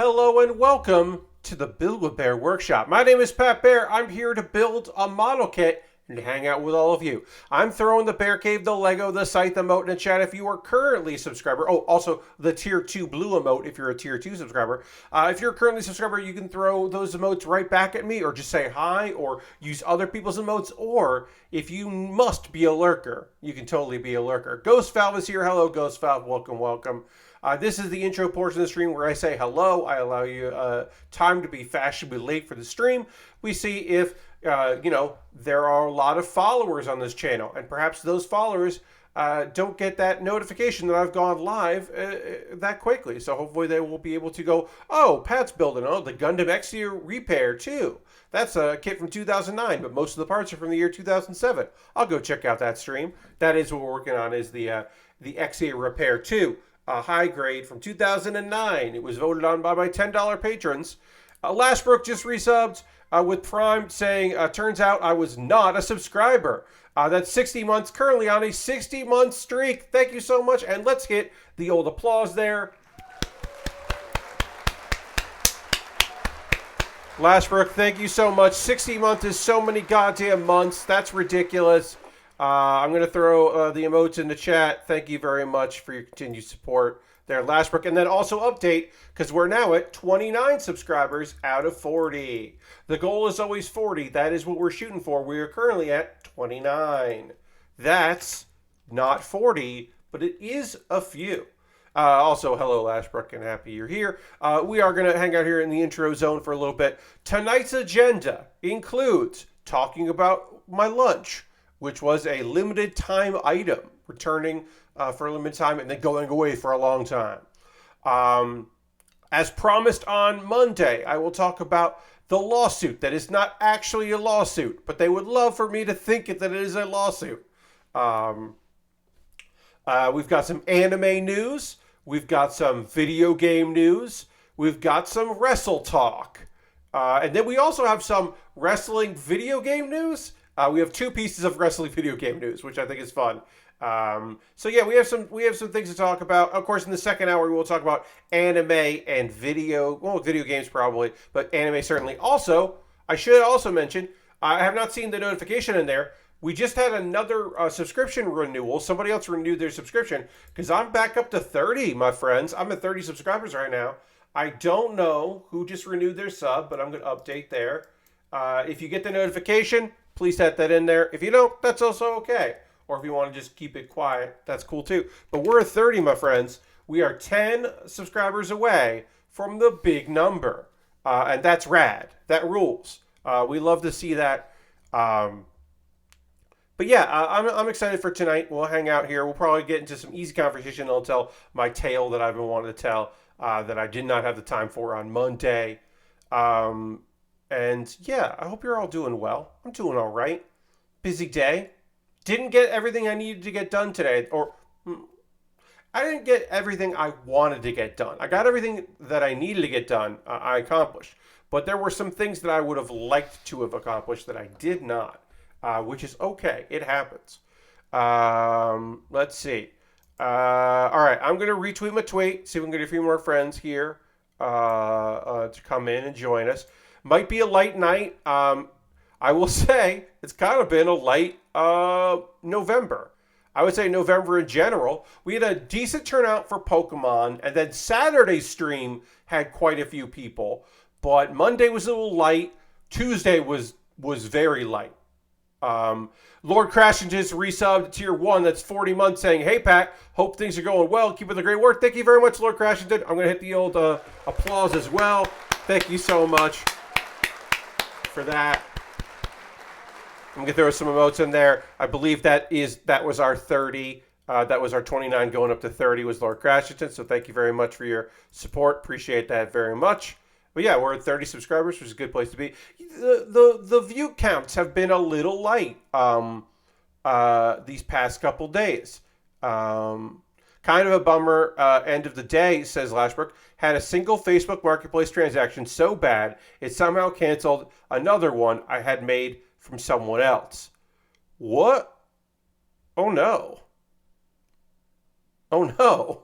Hello and welcome to the Build with Baer Workshop. My name is Pat Baer. I'm here to build a model kit and to hang out with all of you. I'm throwing the Bear Cave, the Lego, the site, the emote in the chat if you are currently a subscriber. Oh, also the Tier 2 blue emote if you're a Tier 2 subscriber. If you're currently a subscriber, you can throw those emotes right back at me or just say hi or use other people's emotes. Or if you must be a lurker, you can totally be a lurker. Ghost Valve is here. Hello, Ghost Valve. Welcome, welcome. This is the intro portion of the stream where I say hello. I allow you time to be fashionably late for the stream. We see if, there are a lot of followers on this channel. And perhaps those followers don't get that notification that I've gone live that quickly. So hopefully they will be able to go, oh, Pat's building, the Gundam Exia Repair too. That's a kit from 2009, but most of the parts are from the year 2007. I'll go check out that stream. That is what we're working on, is the Exia Repair 2. A high grade from 2009. It was voted on by my $10 patrons. Lashbrook just resubbed with Prime saying, turns out I was not a subscriber. That's 60 months, currently on a 60-month streak. Thank you so much. And let's get the old applause there. Lashbrook, thank you so much. 60 months is so many goddamn months. That's ridiculous. I'm going to throw the emotes in the chat. Thank you very much for your continued support there, Lashbrook. And then also update, because we're now at 29 subscribers out of 40. The goal is always 40. That is what we're shooting for. We are currently at 29. That's not 40, but it is a few. Also, hello, Lashbrook, and happy you're here. We are going to hang out here in the intro zone for a little bit. Tonight's agenda includes talking about my lunch, which was a limited time item, returning for a limited time and then going away for a long time. As promised on Monday, I will talk about the lawsuit that is not actually a lawsuit, but they would love for me to think that it is a lawsuit. We've got some anime news. We've got some video game news. We've got some wrestle talk. And then we also have some wrestling video game news. We have two pieces of wrestling video game news, which I think is fun. So yeah, we have some things to talk about. Of course, in the second hour, we will talk about anime and video games probably, but anime certainly. Also, I should also mention, I have not seen the notification in there. We just had another subscription renewal. Somebody else renewed their subscription because I'm back up to 30, my friends. I'm at 30 subscribers right now. I don't know who just renewed their sub, but I'm going to update there. If you get the notification, please set that in there. If you don't, that's also okay. Or if you want to just keep it quiet, that's cool too. But we're at 30, my friends. We are 10 subscribers away from the big number. And that's rad. That rules. We love to see that. But yeah, I'm excited for tonight. We'll hang out here. We'll probably get into some easy conversation. I'll tell my tale that I've been wanting to tell that I did not have the time for on Monday. And yeah, I hope you're all doing well. I'm doing all right. Busy day. Didn't get everything I needed to get done today. Or I didn't get everything I wanted to get done. I got everything that I needed to get done. I accomplished. But there were some things that I would have liked to have accomplished that I did not. Which is okay. It happens. Let's see. All right. I'm going to retweet my tweet. See if we can get a few more friends here to come in and join us. Might be a light night. I will say it's kind of been a light November. I would say November in general. We had a decent turnout for Pokemon, and then Saturday's stream had quite a few people. But Monday was a little light. Tuesday was very light. Lord Crashing just resubbed to Tier 1. That's 40 months saying, hey, Pat, hope things are going well. Keep up the great work. Thank you very much, Lord Crashington. I'm going to hit the old applause as well. Thank you so much for that. I'm going to throw some emotes in there. I believe that was our 30. That was our 29 going up to 30 was Lord Crashington. So thank you very much for your support. Appreciate that very much. But yeah, we're at 30 subscribers, which is a good place to be. The view counts have been a little light these past couple days. Kind of a bummer end of the day, says Lashbrook. Had a single Facebook Marketplace transaction so bad, it somehow canceled another one I had made from someone else. What? Oh no. Oh no.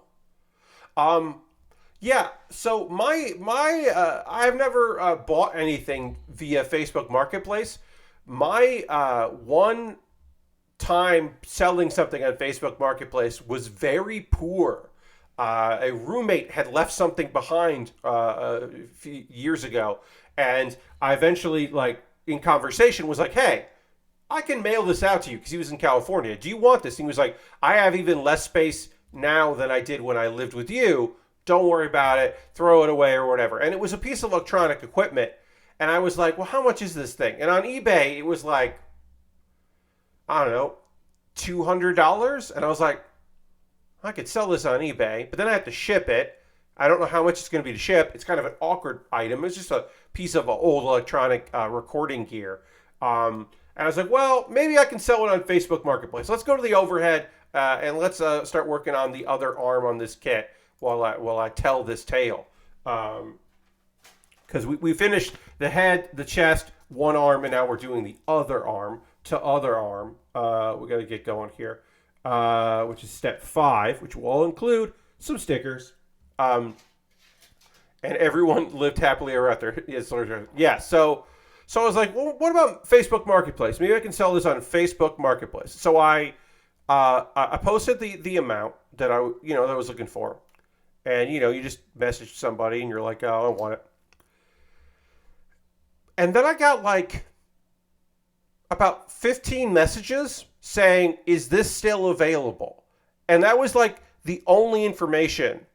Yeah, so I've never bought anything via Facebook Marketplace. My one time selling something on Facebook Marketplace was very poor. A roommate had left something behind a few years ago, and I eventually, like, in conversation, was like, "Hey, I can mail this out to you," because he was in California. Do you want this? And he was like, "I have even less space now than I did when I lived with you. Don't worry about it. Throw it away or whatever." And it was a piece of electronic equipment. And I was like, "Well, how much is this thing?" And on eBay, it was like, I don't know, $200. And I was like, I could sell this on eBay, but then I have to ship it. I don't know how much it's going to be to ship. It's kind of an awkward item. It's just a piece of old electronic recording gear. And I was like, well, maybe I can sell it on Facebook Marketplace. Let's go to the overhead and let's start working on the other arm on this kit while I tell this tale. Because we finished the head, the chest, one arm, and now we're doing the other arm to other arm. We got to get going here, which is step 5, which will include some stickers. And everyone lived happily ever after. Yeah, so I was like, well, what about Facebook Marketplace? Maybe I can sell this on Facebook Marketplace. So I posted the amount that that I was looking for, and you just message somebody and you're like, oh, I want it. And then I got like about 15 messages saying, is this still available? And that was like the only information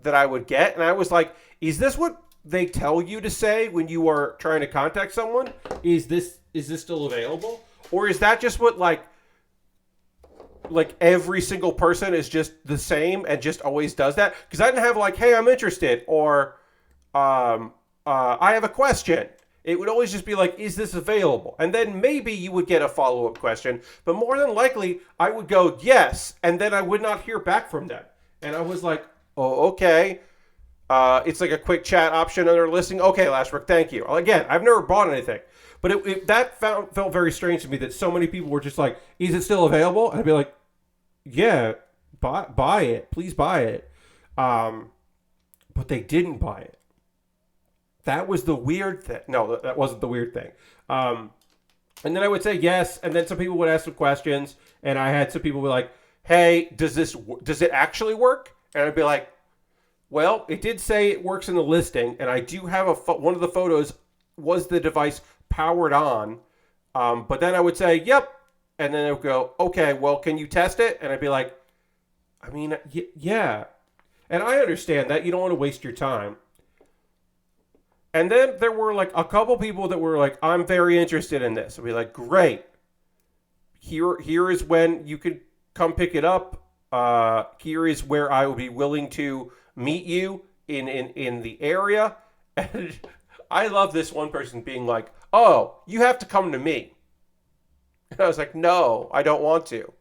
that I would get. And I was like, is this what they tell you to say when you are trying to contact someone? Is this still available? Or is that just what like every single person is just the same and just always does that? Because I didn't have like, hey, I'm interested, or I have a question. It would always just be like, is this available? And then maybe you would get a follow-up question, but more than likely I would go yes, and then I would not hear back from them. And I was like, oh, okay. It's like a quick chat option under listing. Okay, Lashbrook, thank you. Again, I've never bought anything, but that felt very strange to me that so many people were just like, is it still available? And I'd be like, yeah, buy it. Please buy it. But they didn't buy it. That was the weird thing. No, that wasn't the weird thing. And then I would say yes, and then some people would ask some questions, and I had some people be like, hey, does it actually work? And I'd be like, well, it did say it works in the listing, and I do have one of the photos was the device powered on. But then I would say, yep. And then they would go, okay, well, can you test it? And I'd be like, I mean, yeah. And I understand that. You don't want to waste your time. And then there were like a couple people that were like, I'm very interested in this. I'd be like, great. Here is when you could come pick it up. Here is where I will be willing to meet you in the area. And I love this one person being like, oh, you have to come to me. And I was like, no, I don't want to.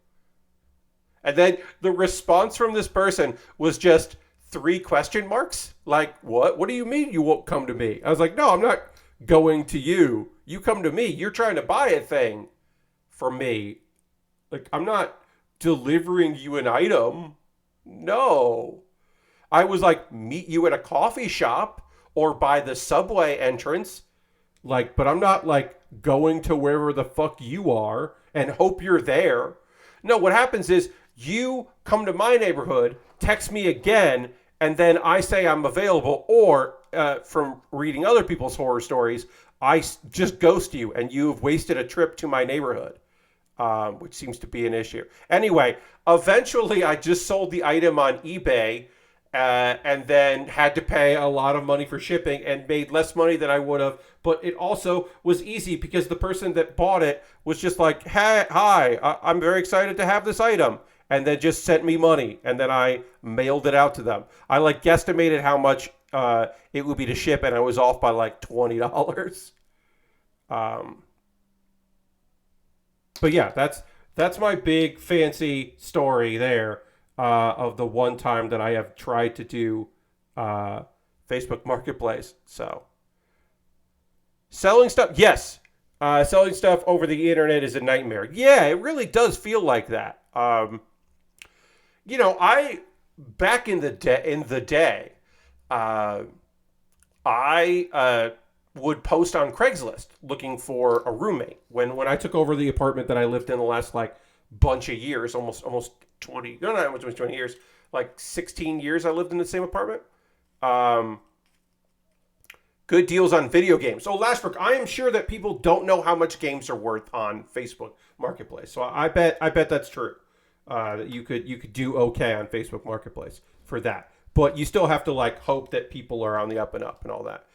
And then the response from this person was just 3 question marks. Like, what? What do you mean you won't come to me? I was like, no, I'm not going to you. You come to me. You're trying to buy a thing from me. Like, I'm not delivering you an item. No. I was like, meet you at a coffee shop or by the subway entrance. Like, but I'm not like going to wherever the fuck you are and hope you're there. No, what happens is you come to my neighborhood, text me again, and then I say I'm available, or from reading other people's horror stories, I just ghost you and you've wasted a trip to my neighborhood, which seems to be an issue. Anyway, eventually I just sold the item on eBay and then had to pay a lot of money for shipping and made less money than I would have. But it also was easy because the person that bought it was just like, hey, hi, I'm very excited to have this item. And then just sent me money, and then I mailed it out to them. I like guesstimated how much it would be to ship, and I was off by like $20. But yeah, that's my big fancy story there of the one time that I have tried to do Facebook Marketplace. So selling stuff, yes, selling stuff over the internet is a nightmare. Yeah, it really does feel like that. I back in the day, uh, I would post on Craigslist looking for a roommate. When I took over the apartment that I lived in the last like bunch of years, almost 20, no, not almost 20 years, like 16 years I lived in the same apartment. Um, Good deals on video games. So Lashbrook, I am sure that people don't know how much games are worth on Facebook Marketplace. So I bet that's true. That you could do okay on Facebook Marketplace for that. But you still have to like hope that people are on the up and up and all that.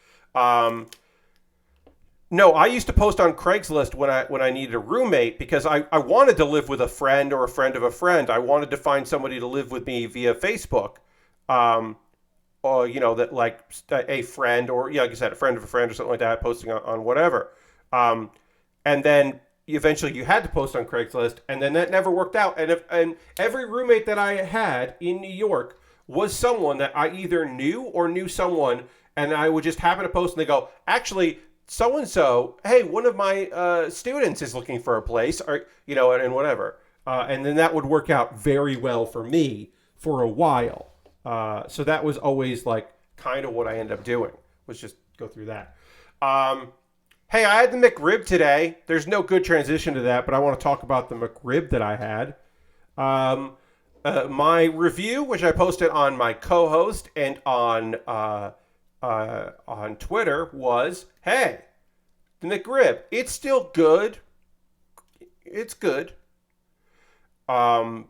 No, I used to post on Craigslist when I needed a roommate because I wanted to live with a friend or a friend of a friend. I wanted to find somebody to live with me via Facebook. Um, or that like a friend or like I said, a friend of a friend or something like that, posting on whatever. Um, and then eventually you had to post on Craigslist, and then that never worked out. And every roommate that I had in New York was someone that I either knew or knew someone, and I would just happen to post, and they go, actually, so and so, hey, one of my students is looking for a place, or and whatever, and then that would work out very well for me for a while. So that was always like kind of what I ended up doing, was just go through that. Um, Hey, I had the McRib today. There's no good transition to that, but I want to talk about the McRib that I had. Um, my review, which I posted on my co-host and on Twitter, was, "Hey, the McRib. It's still good. It's good. Um,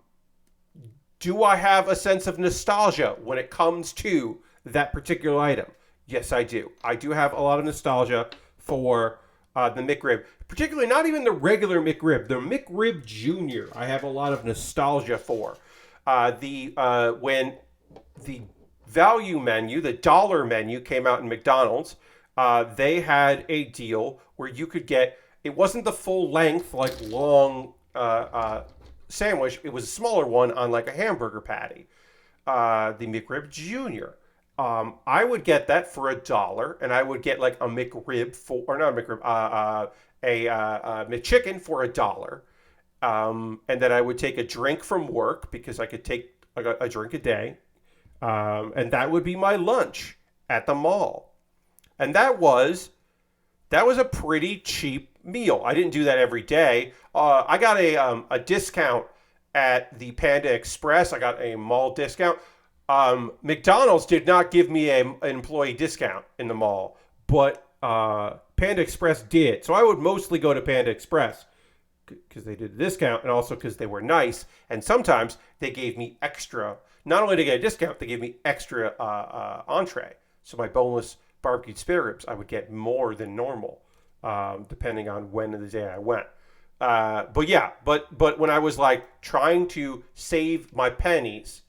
do I have a sense of nostalgia when it comes to that particular item? Yes, I do. I do have a lot of nostalgia for the McRib, particularly not even the regular McRib, the McRib Junior. I have a lot of nostalgia for the when the value menu, the dollar menu, came out in McDonald's. They had a deal where you could get, it wasn't the full length, like long sandwich. It was a smaller one on like a hamburger patty. The McRib Junior. I would get that for $1, and I would get like a McRib for, or not a McRib, a McChicken for $1. And then I would take a drink from work because I could take a drink a day. And that would be my lunch at the mall. And that was a pretty cheap meal. I didn't do that every day. I got a discount at the Panda Express. I got a mall discount. McDonald's did not give me an employee discount in the mall, but Panda Express did. So I would mostly go to Panda Express because they did the discount, and also because they were nice. And sometimes they gave me extra. Not only to get a discount, they gave me extra entree. So my boneless barbecued spare ribs, I would get more than normal, depending on when of the day I went. But yeah, but when I was like trying to save my pennies,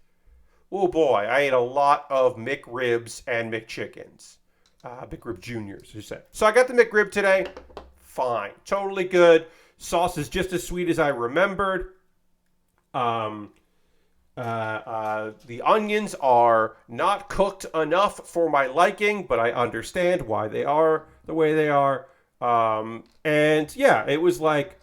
oh boy, I ate a lot of McRibs and McChickens. McRib Juniors, as you said. So I got the McRib today. Fine. Totally good. Sauce is just as sweet as I remembered. The onions are not cooked enough for my liking, but I understand why they are the way they are. And yeah, it was like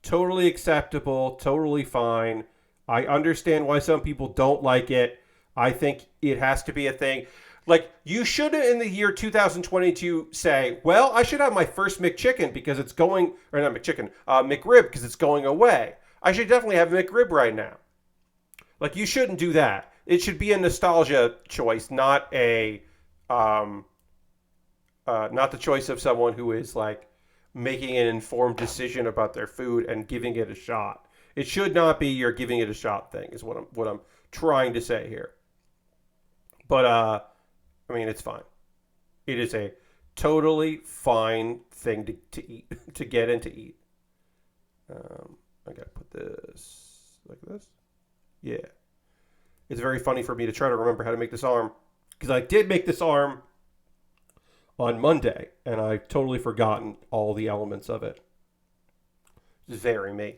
totally acceptable, totally fine. I understand why some people don't like it. I think it has to be a thing. Like, you shouldn't in the year 2022 say, well, I should have my first McChicken because it's going, or not McChicken, McRib because it's going away. I should definitely have McRib right now. Like, you shouldn't do that. It should be a nostalgia choice, not not the choice of someone who is like making an informed decision about their food and giving it a shot. It should not be your giving it a shot thing, is what I'm trying to say here. But I mean, it's fine. It is a totally fine thing to eat, to get and to eat. I gotta put this like this. Yeah. It's very funny for me to try to remember how to make this arm, because I did make this arm on Monday, and I've totally forgotten all the elements of it. It's very me.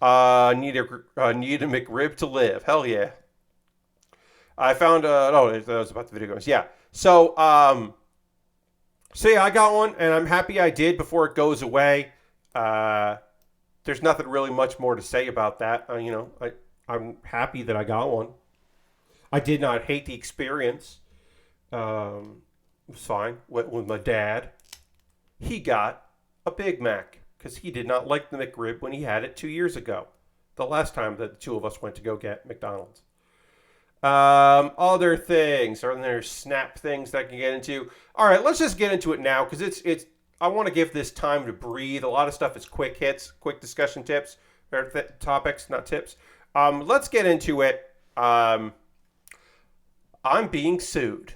Need a McRib to live. Hell yeah. I found that was about the video games. Yeah. So yeah, I got one, and I'm happy I did before it goes away. There's nothing really much more to say about that. I'm happy that I got one. I did not hate the experience. It was fine. Went with my dad. He got a Big Mac because he did not like the McRib when he had it 2 years ago. The last time that the two of us went to go get McDonald's. Other things. Are there snap things that I can get into? All right, let's just get into it now because it's. I want to give this time to breathe. A lot of stuff is quick hits, quick discussion tips, or topics, not tips. Let's get into it. I'm being sued.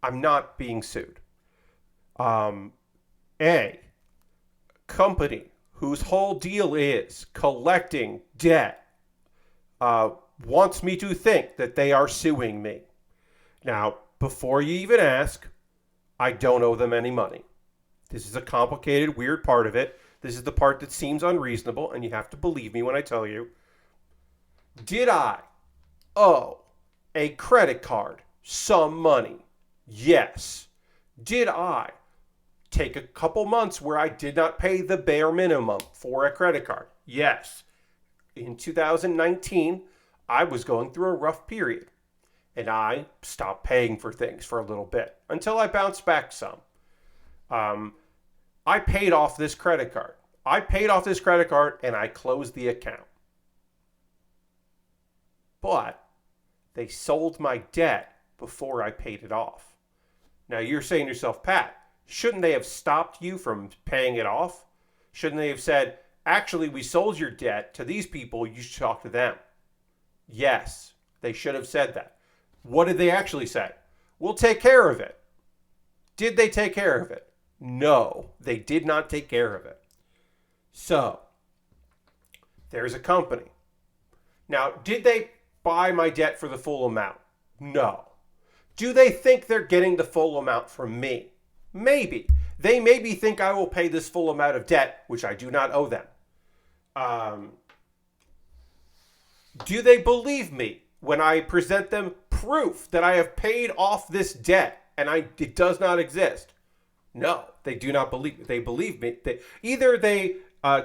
I'm not being sued. A company whose whole deal is collecting debt wants me to think that they are suing me. Now, before you even ask, I don't owe them any money. This is a complicated, weird part of it. This is the part that seems unreasonable, and you have to believe me when I tell you. Did I owe a credit card some money? Yes. Did I take a couple months where I did not pay the bare minimum for a credit card? Yes. In 2019, I was going through a rough period, and I stopped paying for things for a little bit until I bounced back some. I paid off this credit card. And I closed the account. But they sold my debt before I paid it off. Now you're saying to yourself, Pat, shouldn't they have stopped you from paying it off? Shouldn't they have said, actually, we sold your debt to these people, you should talk to them? Yes, they should have said that. What did they actually say? We'll take care of it. Did they take care of it? No, they did not take care of it. So, there's a company. Now, did they buy my debt for the full amount? No. Do they think they're getting the full amount from me? Maybe. They maybe think I will pay this full amount of debt, which I do not owe them. Do they believe me when I present them proof that I have paid off this debt and it does not exist? No, they do not believe me. They believe me. Either they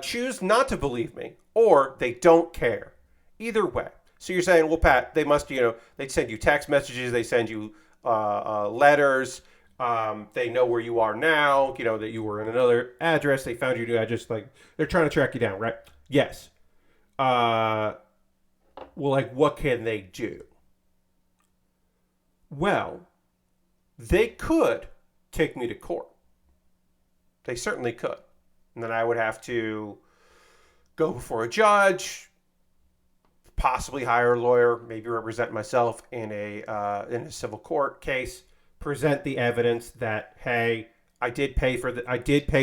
choose not to believe me or they don't care. Either way. So you're saying, well, Pat, they must, they send you text messages, they send you letters, they know where you are now, that you were in another address, they found your new address, like, they're trying to track you down, right? Yes. Well, like, what can they do? Well, they could take me to court. They certainly could. And then I would have to go before a judge, possibly hire a lawyer, maybe represent myself in a civil court case, present the evidence that, hey, I did pay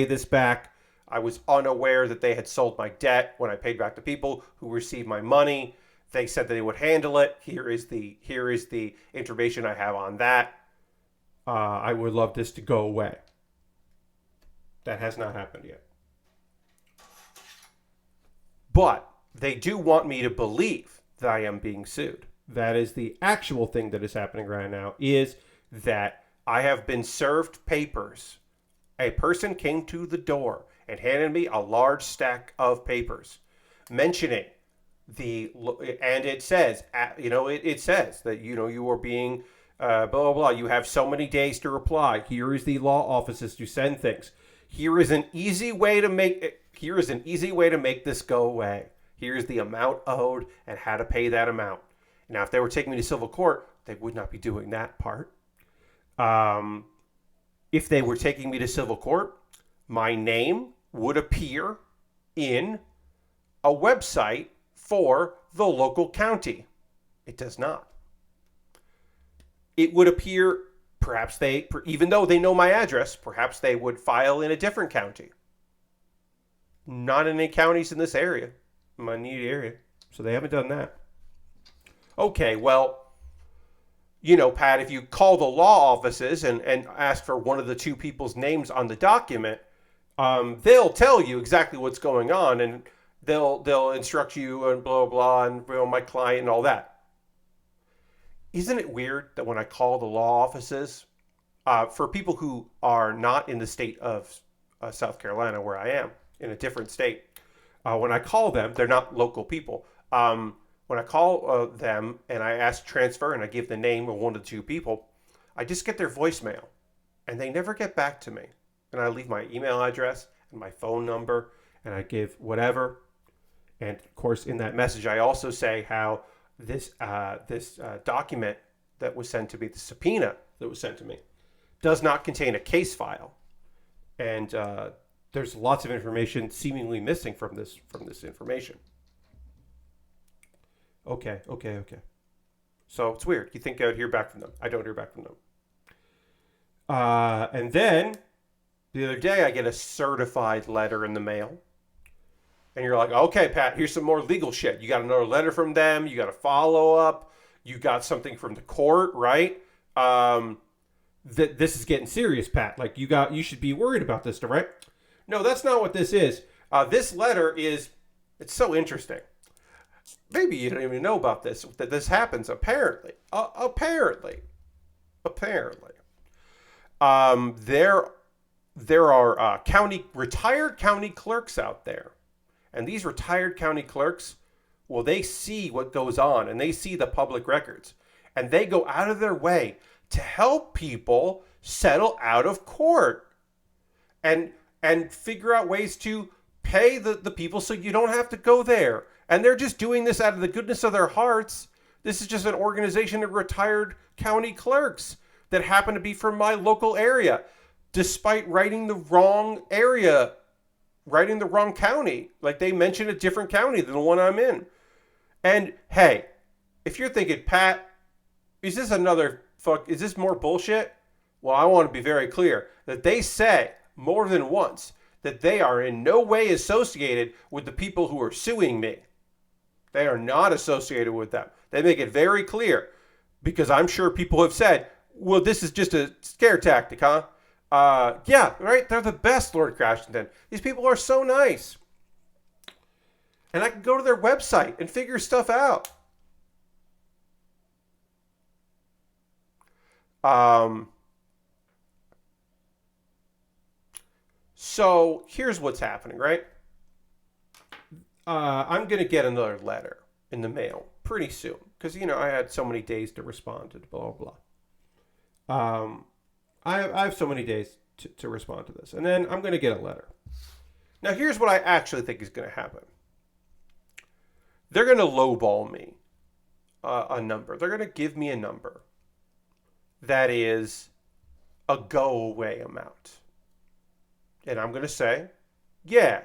this back. I was unaware that they had sold my debt when I paid back to people who received my money. They said that they would handle it. Here is the information I have on that. I would love this to go away. That has not happened yet. But they do want me to believe that I am being sued. That is the actual thing that is happening right now, is that I have been served papers. A person came to the door and handed me a large stack of papers mentioning and it says, it says that, you are being blah, blah, blah. You have so many days to reply. Here is the law offices to send things. Here is an easy way to make this go away. Here's the amount owed and how to pay that amount. Now, if they were taking me to civil court, they would not be doing that part. If they were taking me to civil court, my name would appear in a website for the local county. It does not. It would appear, perhaps even though they know my address, perhaps they would file in a different county. Not in any counties in this area, my needed area. So they haven't done that. Okay, well, Pat, if you call the law offices and ask for one of the two people's names on the document, they'll tell you exactly what's going on, and they'll instruct you and blah, blah, and my client and all that. Isn't it weird that when I call the law offices, for people who are not in the state of South Carolina where I am, in a different state, when I call them, they're not local people. when I call them and I ask transfer and I give the name of one of the two people, I just get their voicemail and they never get back to me. And I leave my email address and my phone number and I give whatever. And of course, in that message, I also say how this document that was sent to me, the subpoena that was sent to me, does not contain a case file. And there's lots of information seemingly missing from this information. Okay. So it's weird. You think I would hear back from them. I don't hear back from them. And then the other day I get a certified letter in the mail. And you're like, okay, Pat, here's some more legal shit. You got another letter from them. You got a follow-up. You got something from the court, right? This is getting serious, Pat. Like, you should be worried about this, right? No, that's not what this is. This letter is, it's so interesting. Maybe you don't even know about this, that this happens, apparently. Apparently. There are retired county clerks out there. And these retired county clerks, well, they see what goes on and they see the public records. And they go out of their way to help people settle out of court and figure out ways to pay the people so you don't have to go there. And they're just doing this out of the goodness of their hearts. This is just an organization of retired county clerks that happen to be from my local area, despite writing the wrong area, writing the wrong county. Like, they mention a different county than the one I'm in. And hey, if you're thinking, Pat, is this more bullshit? Well, I want to be very clear that they say more than once that they are in no way associated with the people who are suing me. They are not associated with them. They make it very clear, because I'm sure people have said, well, this is just a scare tactic, huh? Yeah, right? They're the best, Lord Crashington. These people are so nice. And I can go to their website and figure stuff out. So here's what's happening, right? I'm going to get another letter in the mail pretty soon, because, I had so many days to respond to blah, blah, blah. I have so many days to respond to this. And then I'm going to get a letter. Now, here's what I actually think is going to happen. They're going to lowball me a number. They're going to give me a number that is a go-away amount. And I'm going to say, yeah,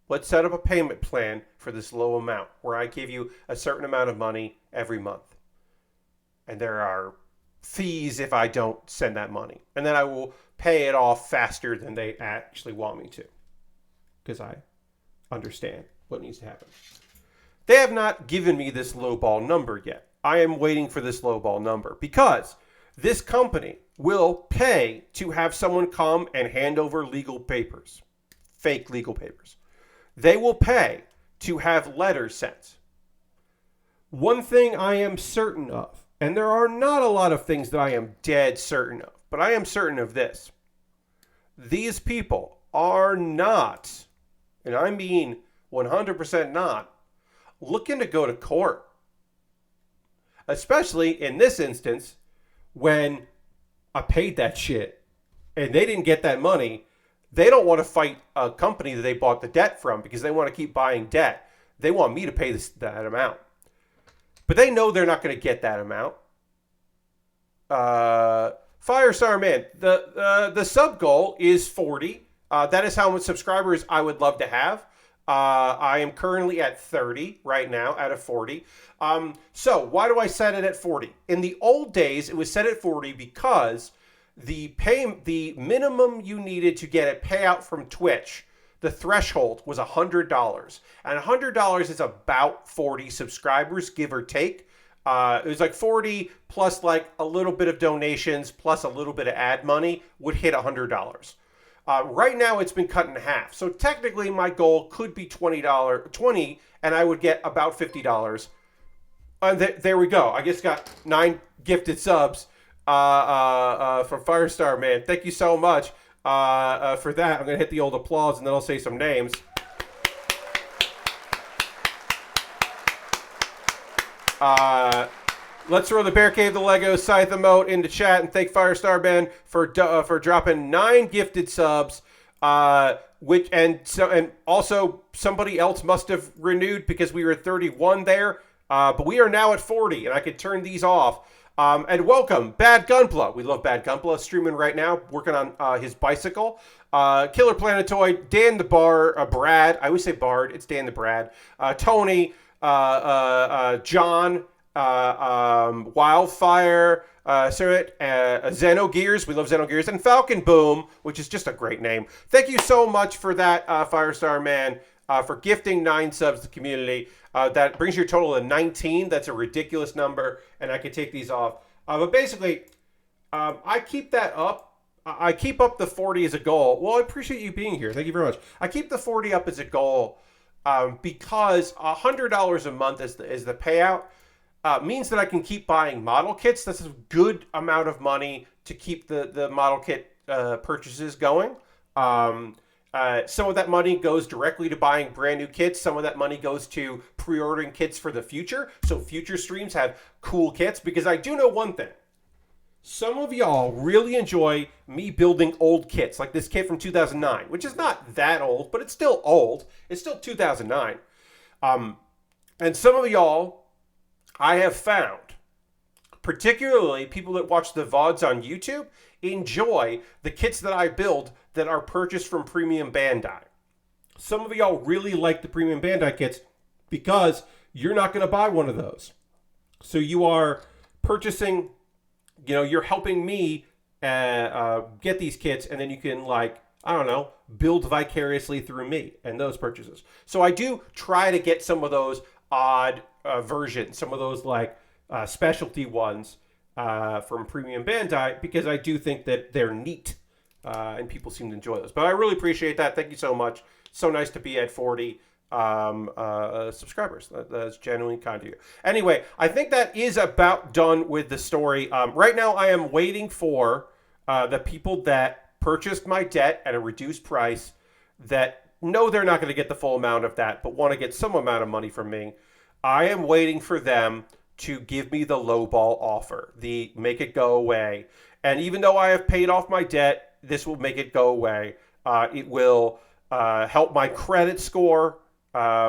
let's set up a payment plan for this low amount where I give you a certain amount of money every month. And there are fees if I don't send that money. And then I will pay it off faster than they actually want me to, because I understand what needs to happen. They have not given me this lowball number yet. I am waiting for this lowball number because this company will pay to have someone come and hand over legal papers, fake legal papers. They will pay to have letters sent. One thing I am certain of, and there are not a lot of things that I am dead certain of, but I am certain of this. These people are not, and I mean 100% not, looking to go to court. Especially in this instance, when I paid that shit and they didn't get that money. They don't want to fight a company that they bought the debt from because they want to keep buying debt. They want me to pay that amount. But they know they're not going to get that amount. Firestar Man, the sub goal is 40. That is how much subscribers I would love to have. I am currently at 30 right now out of 40. So why do I set it at 40? In the old days, it was set at 40 because the minimum you needed to get a payout from Twitch, the threshold was $100. And $100 is about 40 subscribers, give or take. It was like 40 plus like a little bit of donations plus a little bit of ad money would hit $100. Right now it's been cut in half. So technically my goal could be $20, and I would get about $50. There we go. I just got 9 gifted subs from Firestar Man. Thank you so much for that. I'm going to hit the old applause and then I'll say some names. Let's throw the Bear Cave, the Lego Scythe emote into chat and thank Firestar Man for dropping 9 gifted subs. And also somebody else must have renewed because we were at 31 there. But we are now at 40, and I could turn these off. And welcome, Bad Gunpla. We love Bad Gunpla. Streaming right now, working on his bicycle. Killer Planetoid, Dan the Brad. I always say Bard. It's Dan the Brad. Tony, John, Wildfire, Xenogears. We love Xenogears. And Falcon Boom, which is just a great name. Thank you so much for that, Firestar Man, for gifting 9 subs to the community. That brings your total to 19. That's a ridiculous number, and I could take these off. But basically, I keep that up. I keep up the 40 as a goal. Well, I appreciate you being here. Thank you very much. I keep the 40 up as a goal because $100 a month is the payout. Means that I can keep buying model kits. That's a good amount of money to keep the model kit purchases going. Some of that money goes directly to buying brand new kits. Some of that money goes to pre-ordering kits for the future. So future streams have cool kits. Because I do know one thing. Some of y'all really enjoy me building old kits. Like this kit from 2009. Which is not that old, but it's still old. It's still 2009. And some of y'all, I have found, particularly people that watch the VODs on YouTube, enjoy the kits that I build that are purchased from Premium Bandai. Some of y'all really like the Premium Bandai kits because you're not going to buy one of those. So you are purchasing, you're helping me get these kits, and then you can, build vicariously through me and those purchases. So I do try to get some of those odd versions, some of those specialty ones from Premium Bandai, because I do think that they're neat and people seem to enjoy those. But I really appreciate that. Thank you so much. So nice to be at 40 subscribers. That's genuinely kind of you. Anyway, I think that is about done with the story. Right now, I am waiting for the people that purchased my debt at a reduced price that know they're not going to get the full amount of that, but want to get some amount of money from me. I am waiting for them to give me the lowball offer, the make it go away. And even though I have paid off my debt, this will make it go away. It will help my credit score,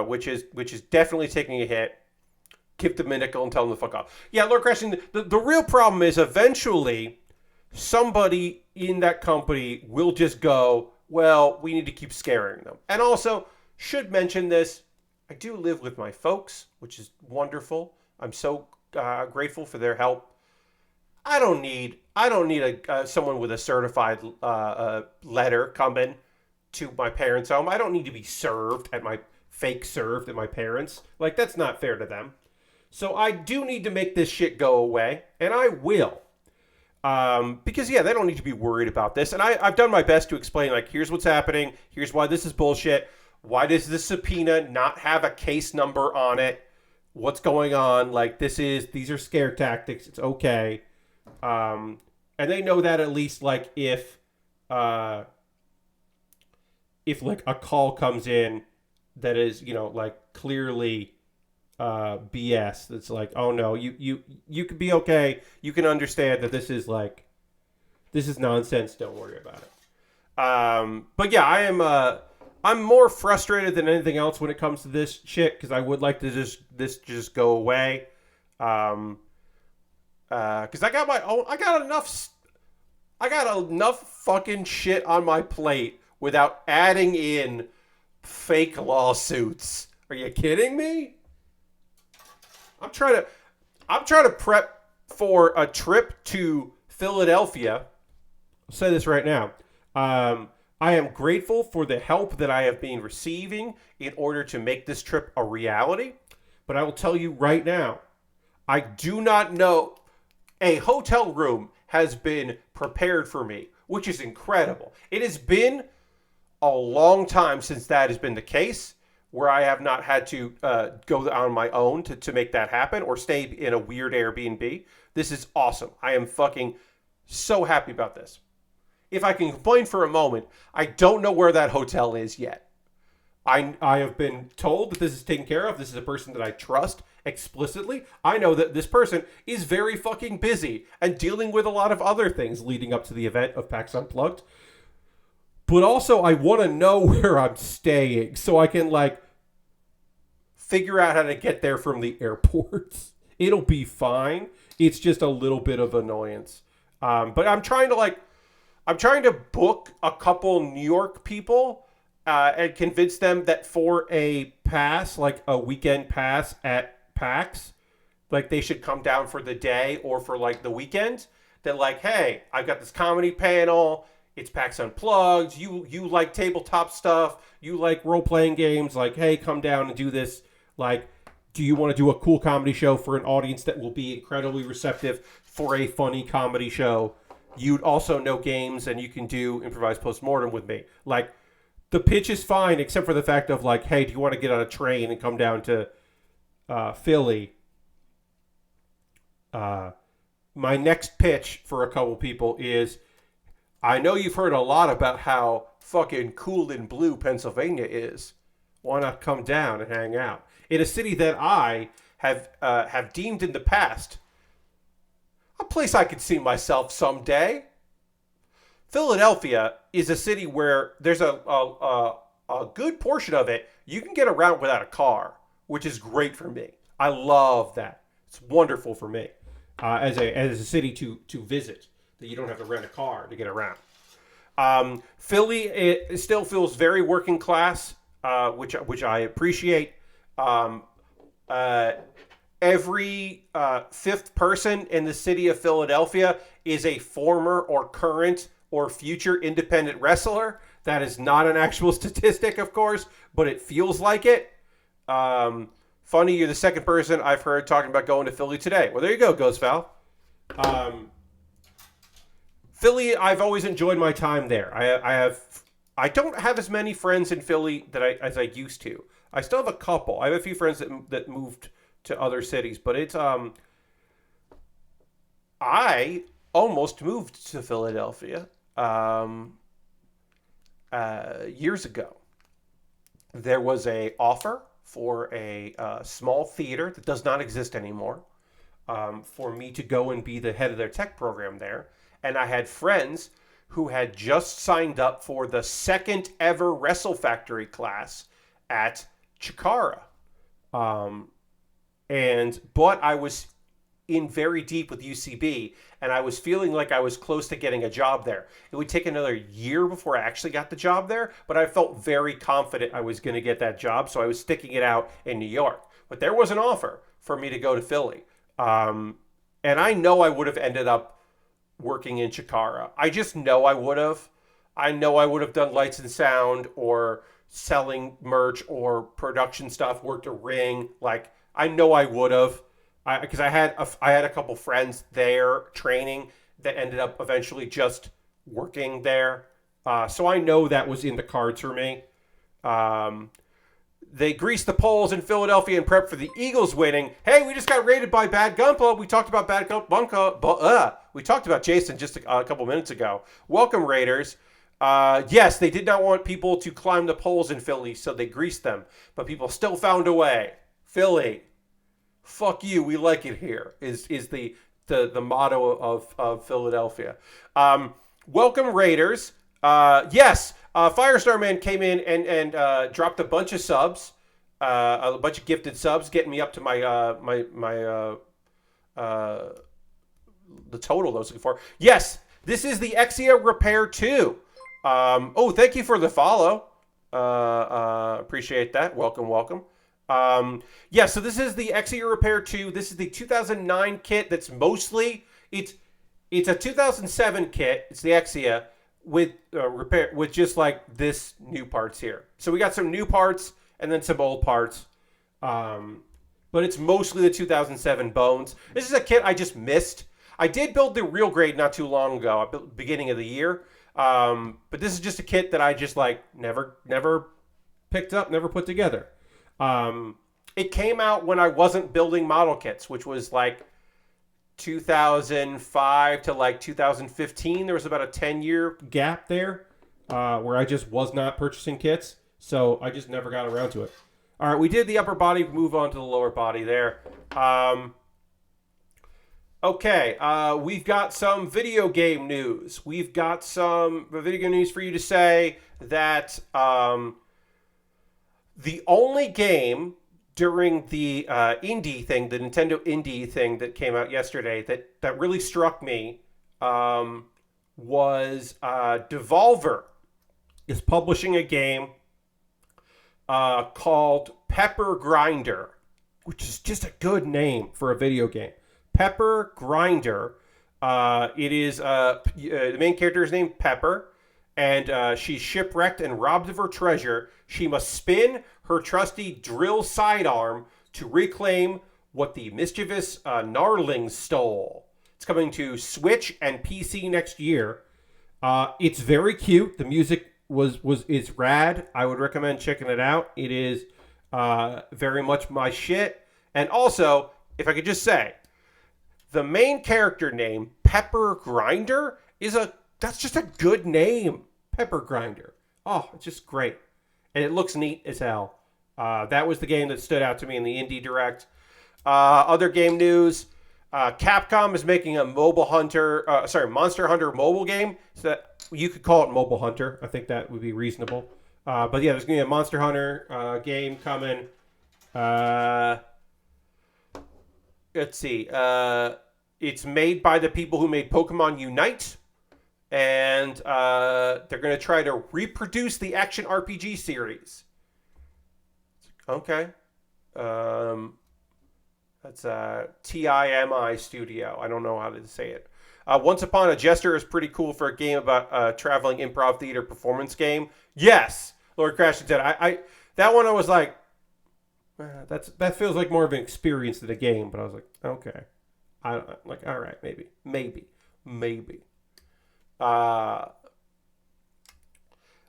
which is definitely taking a hit. Give them a nickel and tell them to fuck off. Yeah, Lord Crashing, the real problem is eventually somebody in that company will just go, well, we need to keep scaring them. And also, should mention this, I do live with my folks, which is wonderful. I'm so grateful for their help. I don't need someone with a certified letter coming to my parents' home. I don't need to be served at my parents'. That's not fair to them. So I do need to make this shit go away, and I will. Because they don't need to be worried about this. And I've done my best to explain, here's what's happening. Here's why this is bullshit. Why does this subpoena not have a case number on it? What's going on? These are scare tactics. It's okay. And they know that at least, if a call comes in that is, clearly BS. That's oh no, you could be okay. You can understand that this is nonsense. Don't worry about it. But yeah, I'm more frustrated than anything else when it comes to this shit, because I would like to just go away. Because I got enough fucking shit on my plate without adding in fake lawsuits. Are you kidding me? I'm trying to prep for a trip to Philadelphia. I'll say this right now. I am grateful for the help that I have been receiving in order to make this trip a reality. But I will tell you right now, I do not know. A hotel room has been prepared for me, which is incredible. It has been a long time since that has been the case, where I have not had to go on my own to make that happen or stay in a weird Airbnb. This is awesome. I am fucking so happy about this. If I can complain for a moment, I don't know where that hotel is yet. I have been told that this is taken care of. This is a person that I trust, explicitly. I know that this person is very fucking busy and dealing with a lot of other things leading up to the event of PAX Unplugged. But also, I want to know where I'm staying so I can, like, figure out how to get there from the airports. It'll be fine. It's just a little bit of annoyance. But I'm trying to book a couple New York people and convince them that for a pass, like a weekend pass at PAX, like they should come down for the day or for like the weekend. That like, hey, I've got this comedy panel. It's PAX Unplugged. You like tabletop stuff. You like role-playing games. Like, hey, come down and do this. Like, do you want to do a cool comedy show for an audience that will be incredibly receptive for a funny comedy show? You'd also know games, and you can do improvised postmortem with me. Like, the pitch is fine, except for the fact of, like, hey, do you want to get on a train and come down to Philly? My next pitch for a couple people is, I know you've heard a lot about how fucking cool and blue Pennsylvania is. Why not come down and hang out in a city that I have deemed in the past a place I could see myself someday? Philadelphia is a city where there's a good portion of it you can get around without a car, which is great for me. I love that. It's wonderful for me as a city to visit, that you don't have to rent a car to get around. Philly, it still feels very working class, which I appreciate. Every fifth person in the city of Philadelphia is a former or current or future independent wrestler. That is not an actual statistic, of course, but it feels like it. Funny, you're the second person I've heard talking about going to Philly today. Well, there you go, Ghost Val. Philly, I've always enjoyed my time there. I don't have as many friends in Philly as I used to. I still have a couple. I have a few friends that moved to other cities, but it's I almost moved to Philadelphia years ago. There was a offer for a small theater that does not exist anymore for me to go and be the head of their tech program there. And I had friends who had just signed up for the second ever Wrestle Factory class at Chikara. But I was in very deep with UCB, and I was feeling like I was close to getting a job there. It would take another year before I actually got the job there, but I felt very confident I was going to get that job, so I was sticking it out in New York. But there was an offer for me to go to Philly. And I know I would have ended up working in Chikara. I just know I would have. I know I would have done lights and sound or selling merch or production stuff, worked a ring. Like, I know I would have. Because I had a couple friends there training that ended up eventually just working there. So I know that was in the cards for me. They greased the polls in Philadelphia and prepped for the Eagles winning. Hey, we just got raided by Bad Gunpla. We talked about Bad Gunpla. We talked about Jason just a couple minutes ago. Welcome, Raiders. Yes, they did not want people to climb the polls in Philly, so they greased them. But people still found a way. Philly, fuck you, we like it here, is the motto of Philadelphia. Welcome, Raiders. Yes, Firestar Man came in and dropped a bunch of subs, a bunch of gifted subs, getting me up to my the total I was looking for. Yes, this is the Exia Repair 2. Thank you for the follow. Appreciate that. Welcome. So this is the Exia Repair 2. This is the 2009 kit that's mostly, it's a 2007 kit. It's the Exia with repair, with just like this new parts here. So we got some new parts and then some old parts. But it's mostly the 2007 bones. This is a kit I just missed. I did build the real grade not too long ago, at the beginning of the year. But this is just a kit that I just like never picked up, never put together. It came out when I wasn't building model kits, which was like 2005 to like 2015. There was about a 10-year gap there where I just was not purchasing kits. So I just never got around to it. All right, we did the upper body. Move on to the lower body there. Okay, we've got some video game news. We've got some video game news for you to say that the only game during the indie thing, the Nintendo indie thing that came out yesterday that really struck me was Devolver is publishing a game called Pepper Grinder, which is just a good name for a video game. Pepper Grinder. It is the main character is named Pepper, and she's shipwrecked and robbed of her treasure. She must spin her trusty drill sidearm to reclaim what the mischievous Gnarlings stole. It's coming to Switch and PC next year. It's very cute. The music is rad. I would recommend checking it out. It is very much my shit. And also, if I could just say, the main character name, Pepper Grinder, that's just a good name. Pepper Grinder. Oh, it's just great. And it looks neat as hell. That was the game that stood out to me in the Indie Direct. Other game news. Capcom is making a Monster Hunter mobile game. So that you could call it Mobile Hunter. I think that would be reasonable. But yeah, there's going to be a Monster Hunter game coming. Let's see. It's made by the people who made Pokemon Unite. And they're going to try to reproduce the action RPG series. Okay. That's TIMI Studio. I don't know how to say it. Once Upon a Jester is pretty cool for a game about a traveling improv theater performance game. Yes, Lord Crashing Dead. I that one I was like, that feels like more of an experience than a game. But I was like, okay, all right, maybe.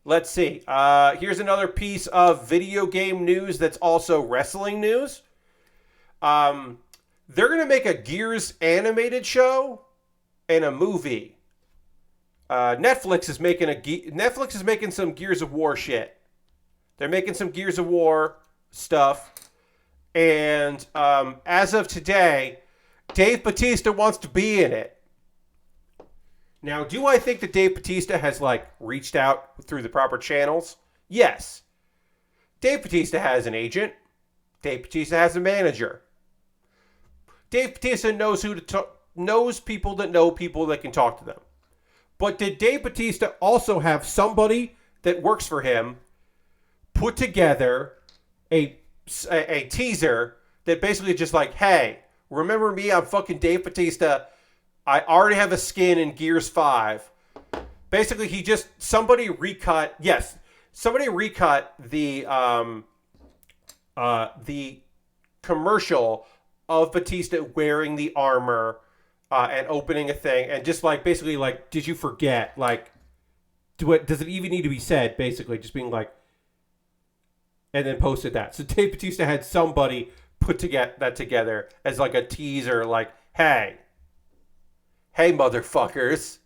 Let's see. Here's another piece of video game news that's also wrestling news. They're going to make a Gears animated show and a movie. Netflix is making some Gears of War shit. They're making some Gears of War stuff. And as of today, Dave Bautista wants to be in it. Now, do I think that Dave Bautista has reached out through the proper channels? Yes. Dave Bautista has an agent. Dave Bautista has a manager. Dave Bautista knows knows people that know people that can talk to them. But did Dave Bautista also have somebody that works for him put together a teaser that basically just hey, remember me? I'm fucking Dave Bautista. I already have a skin in Gears 5. Basically, somebody recut the commercial of Batista wearing the armor and opening a thing, and just basically did you forget? Does it even need to be said? Basically, just being and then posted that. So Dave Bautista had somebody put that together as a teaser, hey motherfuckers,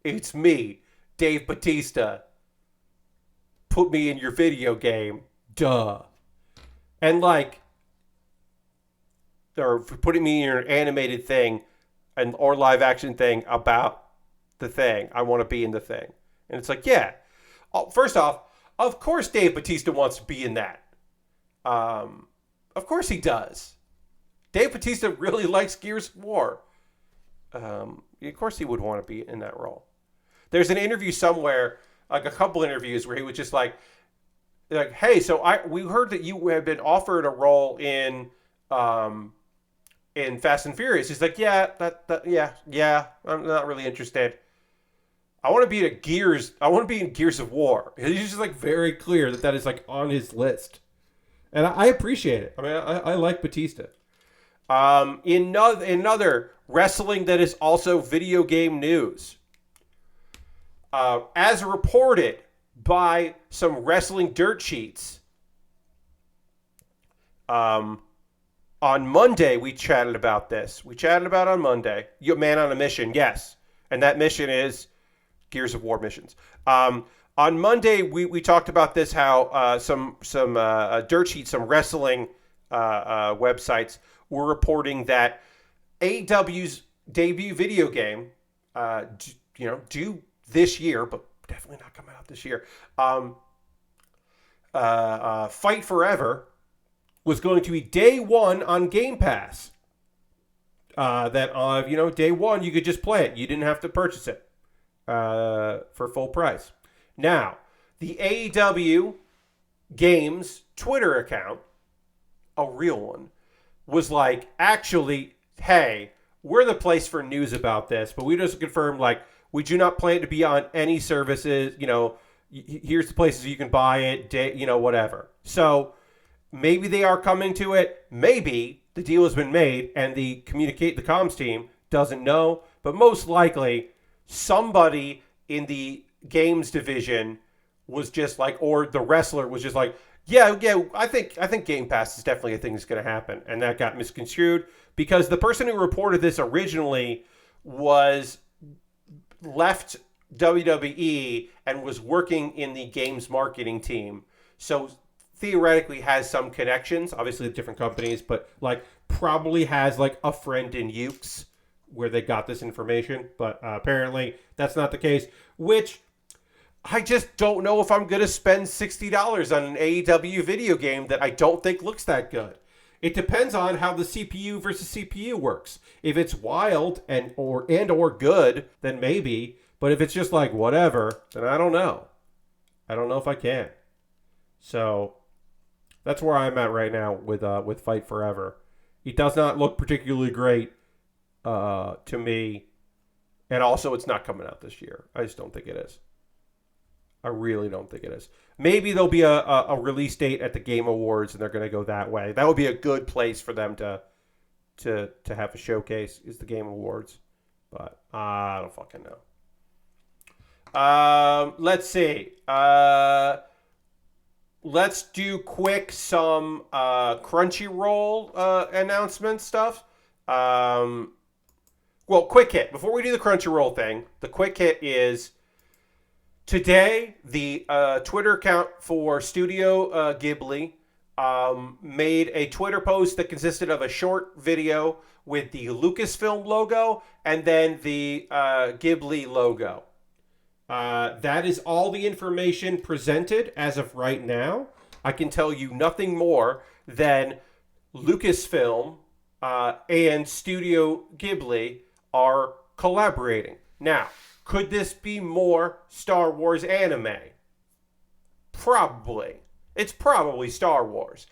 it's me, Dave Bautista. Put me in your video game, duh. And or putting me in an animated thing or live action thing about the thing. I want to be in the thing. And it's yeah. First off, of course Dave Bautista wants to be in that. Of course he does. Dave Bautista really likes Gears of War. Of course he would want to be in that role. There's an interview somewhere, a couple interviews, where he was just hey, so we heard that you have been offered a role in Fast and Furious. He's yeah, I'm not really interested. I want to be in Gears of War. He's just very clear that is on his list. And I appreciate it. I mean, I like Batista. In another wrestling that is also video game news. As reported by some wrestling dirt sheets, on Monday we chatted about this. On Monday. Man on a mission, yes. And that mission is Gears of War missions. On On Monday, we talked about this, how some dirt sheets, some wrestling websites were reporting that AEW's debut video game, due this year, but definitely not coming out this year, Fight Forever was going to be day one on Game Pass. Day one you could just play it. You didn't have to purchase it for full price. Now, the AEW Games Twitter account, a real one, was like, actually, hey, we're the place for news about this, but we just confirmed, like, we do not plan to be on any services. Here's the places you can buy it, whatever. So maybe they are coming to it. Maybe the deal has been made and the comms team doesn't know. But most likely, somebody in the games division was just like, or the wrestler was just like, yeah, I think Game Pass is definitely a thing that's going to happen. And that got misconstrued because the person who reported this originally was left WWE and was working in the games marketing team. So theoretically has some connections, obviously with different companies, but like probably has like a friend in Ukes where they got this information. But apparently that's not the case, which I just don't know if I'm going to spend $60 on an AEW video game that I don't think looks that good. It depends on how the CPU versus CPU works. If it's wild and or good, then maybe. But if it's just like whatever, then I don't know. I don't know if I can. So that's where I'm at right now with Fight Forever. It does not look particularly great to me, and also it's not coming out this year. I just don't think it is. I really don't think it is. Maybe there'll be a release date at the Game Awards, and they're going to go that way. That would be a good place for them to have a showcase, is the Game Awards. But I don't fucking know. Let's see. Let's do quick some Crunchyroll announcement stuff. Quick hit. Before we do the Crunchyroll thing, the quick hit is today, the Twitter account for Studio Ghibli made a Twitter post that consisted of a short video with the Lucasfilm logo and then the Ghibli logo. That is all the information presented as of right now. I can tell you nothing more than Lucasfilm and Studio Ghibli are collaborating. Now, could this be more Star Wars anime? Probably. It's probably Star Wars.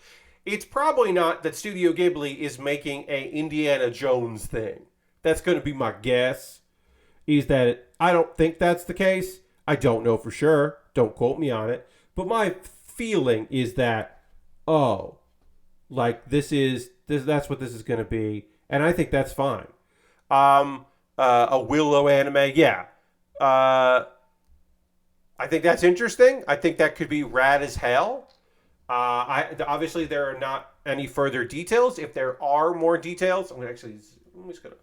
It's probably not that Studio Ghibli is making a Indiana Jones thing. That's going to be my guess. Is that I don't think that's the case. I don't know for sure. Don't quote me on it. But my feeling is that, that's what this is going to be. And I think that's fine. A Willow anime, yeah. I think that's interesting. I think that could be rad as hell. Obviously, there are not any further details. If there are more details, I'm just going to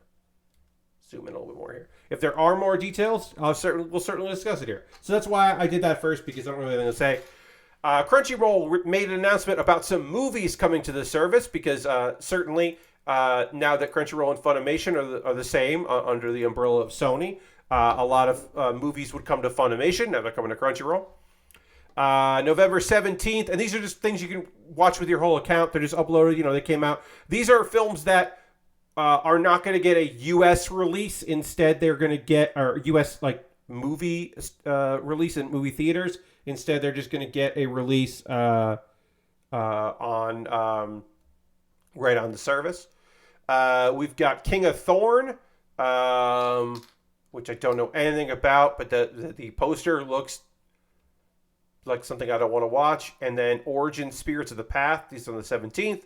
zoom in a little bit more here. If there are more details, we'll certainly discuss it here. So that's why I did that first, because I don't really have anything to say. Crunchyroll made an announcement about some movies coming to the service, because certainly now that Crunchyroll and Funimation are the same under the umbrella of Sony, a lot of movies would come to Funimation. Now they're coming to Crunchyroll. November 17th, and these are just things you can watch with your whole account. They're just uploaded. They came out. These are films that are not going to get a U.S. release. Instead, they're going to get a U.S. movie release in movie theaters. Instead, they're just going to get a release on right on the service. We've got King of Thorn, which I don't know anything about, but the poster looks like something I don't want to watch. And then Origin Spirits of the Path, these on the 17th,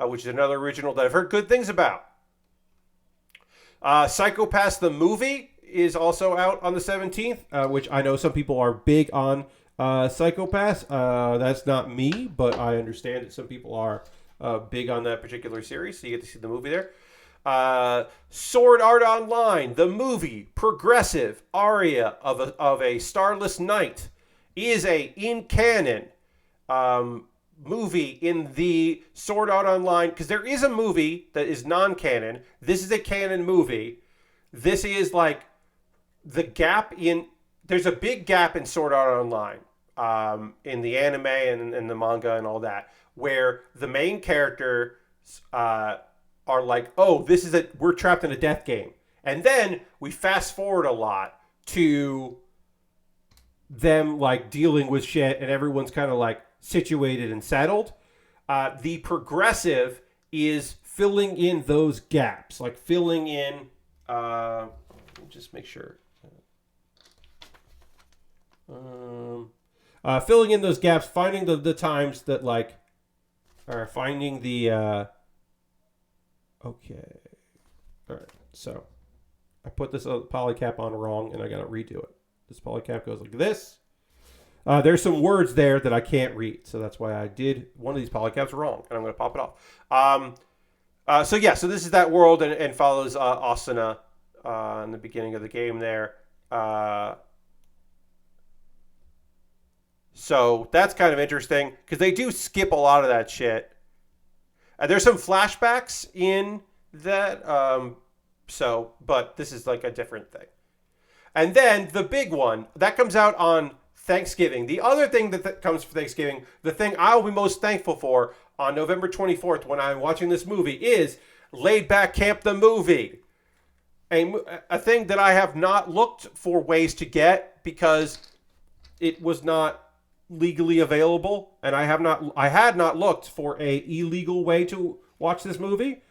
which is another original that I've heard good things about. Psycho Pass the movie is also out on the 17th, which I know some people are big on Psycho Pass. That's not me, but I understand that some people are big on that particular series, so you get to see the movie there. Sword Art Online, the movie, progressive aria of a starless night. is a in canon movie in the Sword Art Online, because there is a movie that is non-canon. This is a canon movie. This is like the gap in, there's a big gap in Sword Art Online, in the anime and the manga and all that, where the main character are like, oh, we're trapped in a death game. And then we fast forward a lot to them like dealing with shit and everyone's kind of like situated and settled. The progressive is filling in those gaps, like filling in, just make sure. Filling in those gaps, finding the times that like, or finding the, okay. All right. So I put this polycap on wrong and I got to redo it. This polycap goes like this. There's some words there that I can't read. So that's why I did one of these polycaps wrong. And I'm going to pop it off. So this is that world and follows Asuna in the beginning of the game there. So that's kind of interesting because they do skip a lot of that shit. There's some flashbacks in that. But this is like a different thing. And then the big one that comes out on Thanksgiving. The other thing that comes for Thanksgiving, the thing I will be most thankful for on November 24th when I'm watching this movie is Laid Back Camp the movie. A thing that I have not looked for ways to get because it was not legally available, and I had not looked for a illegal way to watch this movie.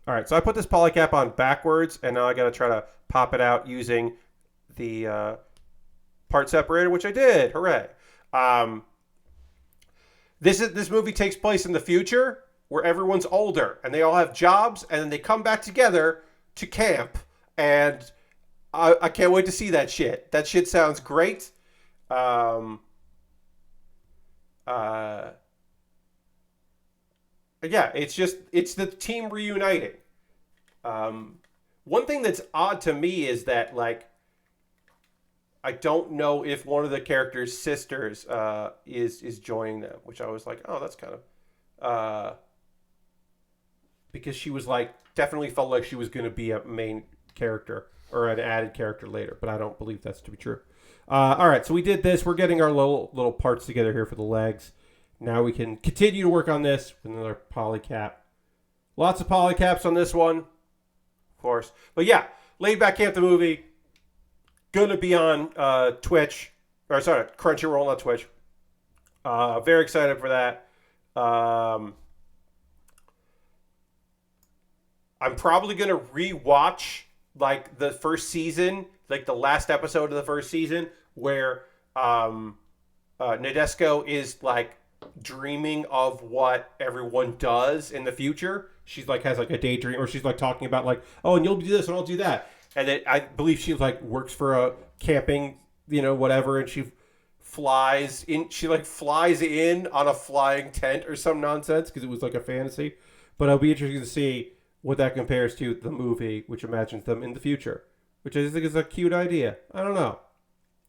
All right, so I put this polycap on backwards, and now I got to try to pop it out using the part separator, which I did. Hooray! This movie takes place in the future where everyone's older and they all have jobs, and then they come back together to camp, and I can't wait to see that shit. That shit sounds great. Yeah, it's the team reuniting. One thing that's odd to me is that, like, I don't know if one of the characters' sisters is joining them, which I was like, oh, that's kind of because she was like definitely felt like she was going to be a main character or an added character later, but I don't believe that's to be true. All right, so we did this. We're getting our little parts together here for the legs. Now we can continue to work on this with another polycap. Lots of polycaps on this one, of course. But yeah, Laid Back Camp the movie, gonna be on Twitch, or sorry, Crunchyroll, not Twitch. Very excited for that. I'm probably gonna rewatch like the first season, like the last episode of the first season, where Nadesco is like dreaming of what everyone does in the future. She's like has like a daydream, or she's like talking about like, oh, and you'll do this and I'll do that. And then I believe she like works for a camping, whatever, and she flies in. She like flies in on a flying tent or some nonsense because it was like a fantasy. But it'll be interesting to see what that compares to the movie, which imagines them in the future, which I just think is a cute idea. I don't know.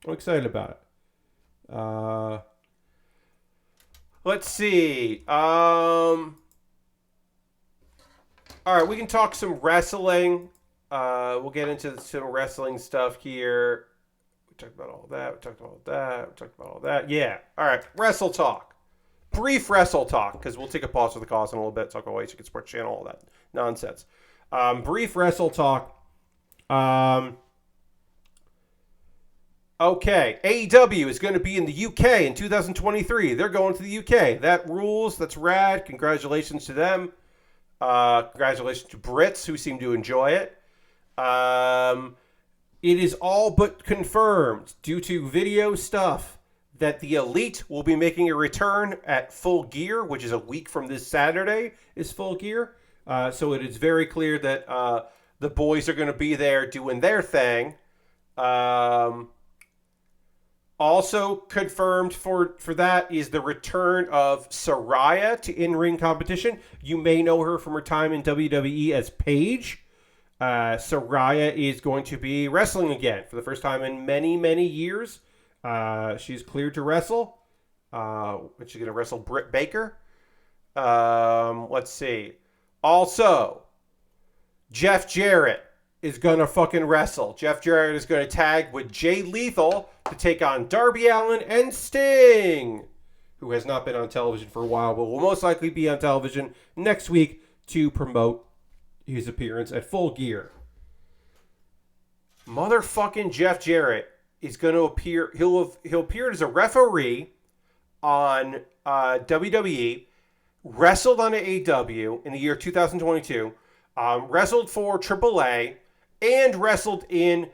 I'm excited about it. Let's see. All right, we can talk some wrestling. We'll get into some wrestling stuff here. We talked about all that. We talked about all that. Yeah. All right. Wrestle talk. Brief wrestle talk, because we'll take a pause for the cause in a little bit. Talk about ways you can support channel, all that nonsense. Brief wrestle talk. Okay. AEW is going to be in the UK in 2023. They're going to the UK. That rules. That's rad. Congratulations to them. Congratulations to Brits who seem to enjoy it. It is all but confirmed due to video stuff that the Elite will be making a return at Full Gear, which is a week from this Saturday is Full Gear. So it is very clear that the boys are going to be there doing their thing. Also confirmed for that is the return of Saraya to in-ring competition. You may know her from her time in WWE as Paige. Saraya is going to be wrestling again for the first time in many, many years. She's cleared to wrestle. She's going to wrestle Britt Baker. Let's see. Also, Jeff Jarrett is going to fucking wrestle. Jeff Jarrett is going to tag with Jay Lethal to take on Darby Allin and Sting, who has not been on television for a while, but will most likely be on television next week to promote his appearance at Full Gear. Motherfucking Jeff Jarrett is going to appear. He'll appear as a referee on WWE, wrestled on AEW in the year 2022, wrestled for AAA, and wrestled in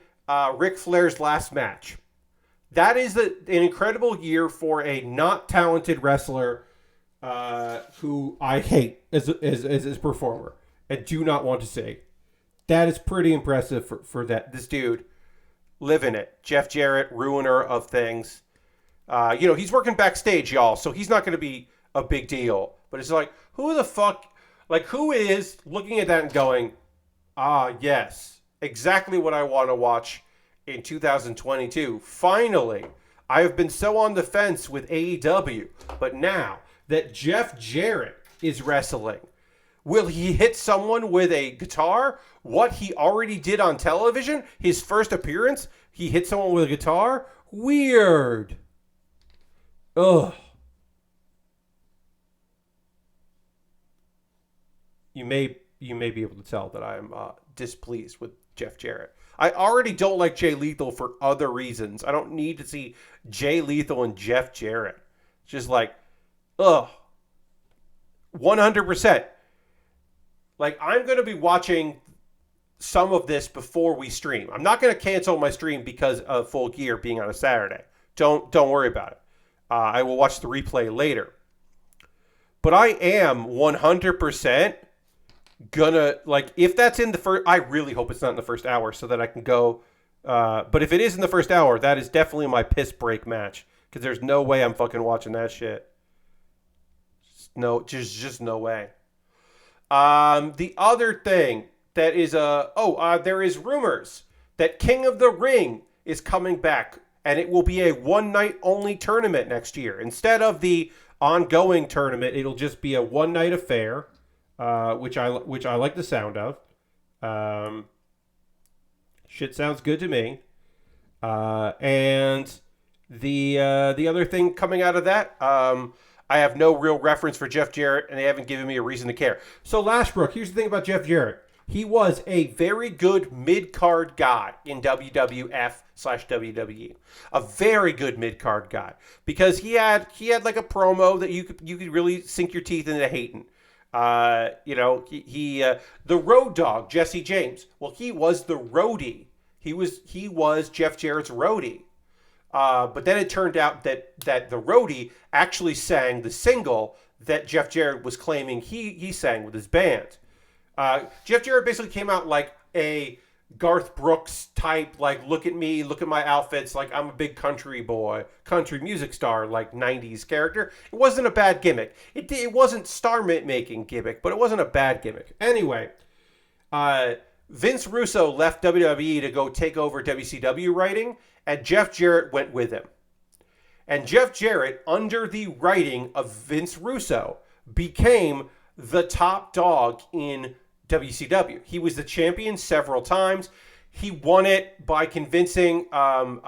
Ric Flair's last match. That is an incredible year for a not talented wrestler who I hate as a performer and do not want to see. That is pretty impressive for this dude living it. Jeff Jarrett, ruiner of things. He's working backstage, y'all, so he's not going to be a big deal. But it's like, who the fuck, like, who is looking at that and going, yes, exactly what I want to watch in 2022. Finally, I have been so on the fence with AEW, but now that Jeff Jarrett is wrestling, will he hit someone with a guitar? What he already did on television, his first appearance, he hit someone with a guitar? Weird. Ugh. You may be able to tell that I am displeased with Jeff Jarrett. I already don't like Jay Lethal for other reasons. I don't need to see Jay Lethal and Jeff Jarrett. It's just like, ugh. 100%. Like, I'm going to be watching some of this before we stream. I'm not going to cancel my stream because of Full Gear being on a Saturday. Don't worry about it. I will watch the replay later. But I am 100% gonna, like, if that's in the first, I really hope it's not in the first hour so that I can go. But if it is in the first hour, that is definitely my piss break match. Because there's no way I'm fucking watching that shit. Just no way. The other thing that is there is rumors that King of the Ring is coming back, and it will be a one-night only tournament next year. Instead of the ongoing tournament, it'll just be a one-night affair, which I like the sound of. Shit sounds good to me. And the other thing coming out of that, I have no real reference for Jeff Jarrett, and they haven't given me a reason to care. So, Lashbrook, here's the thing about Jeff Jarrett. He was a very good mid-card guy in WWF/WWE. A very good mid-card guy. Because he had like a promo that you could really sink your teeth into hating. The Road Dogg, Jesse James. Well, he was the roadie. He was Jeff Jarrett's roadie. But then it turned out that the roadie actually sang the single that Jeff Jarrett was claiming he sang with his band. Jeff Jarrett basically came out like a Garth Brooks type, like, look at me, look at my outfits, like I'm a big country boy, country music star, like 90s character. It wasn't a bad gimmick. It wasn't star-making gimmick, but it wasn't a bad gimmick. Anyway, Vince Russo left WWE to go take over WCW writing, and Jeff Jarrett went with him. And Jeff Jarrett, under the writing of Vince Russo, became the top dog in WCW. He was the champion several times. He won it by convincing David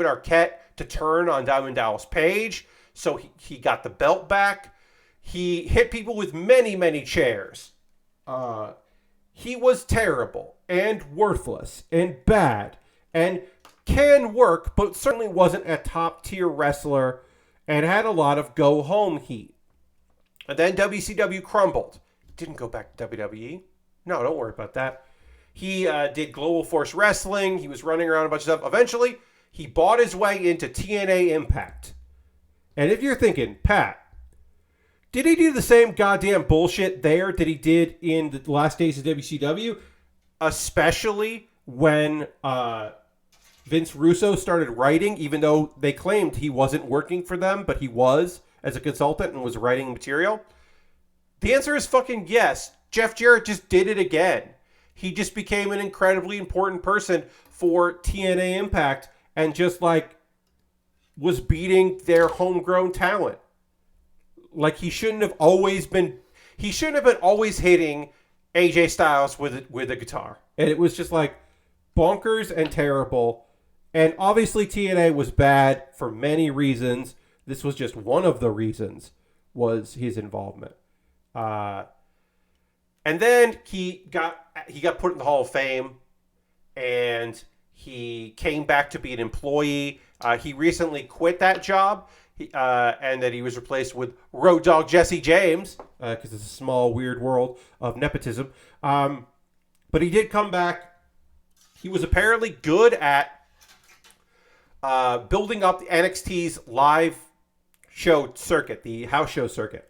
Arquette to turn on Diamond Dallas Page. So he got the belt back. He hit people with many, many chairs. He was terrible and worthless and bad and can work, but certainly wasn't a top-tier wrestler and had a lot of go-home heat. And then WCW crumbled. Didn't go back to WWE. No, don't worry about that. He did Global Force Wrestling. He was running around a bunch of stuff. Eventually, he bought his way into TNA Impact. And if you're thinking, Pat, did he do the same goddamn bullshit there that he did in the last days of WCW? Especially when Vince Russo started writing, even though they claimed he wasn't working for them, but he was as a consultant and was writing material. The answer is fucking yes. Jeff Jarrett just did it again. He just became an incredibly important person for TNA Impact and just like was beating their homegrown talent. Like, he shouldn't have always been always hitting AJ Styles with a guitar. And it was just like bonkers and terrible. And obviously TNA was bad for many reasons. This was just one of the reasons, was his involvement. And then he got put in the Hall of Fame, and he came back to be an employee. He recently quit that job, and that he was replaced with Road Dogg Jesse James, because it's a small, weird world of nepotism. But he did come back. He was apparently good at building up the NXT's live show circuit, the house show circuit.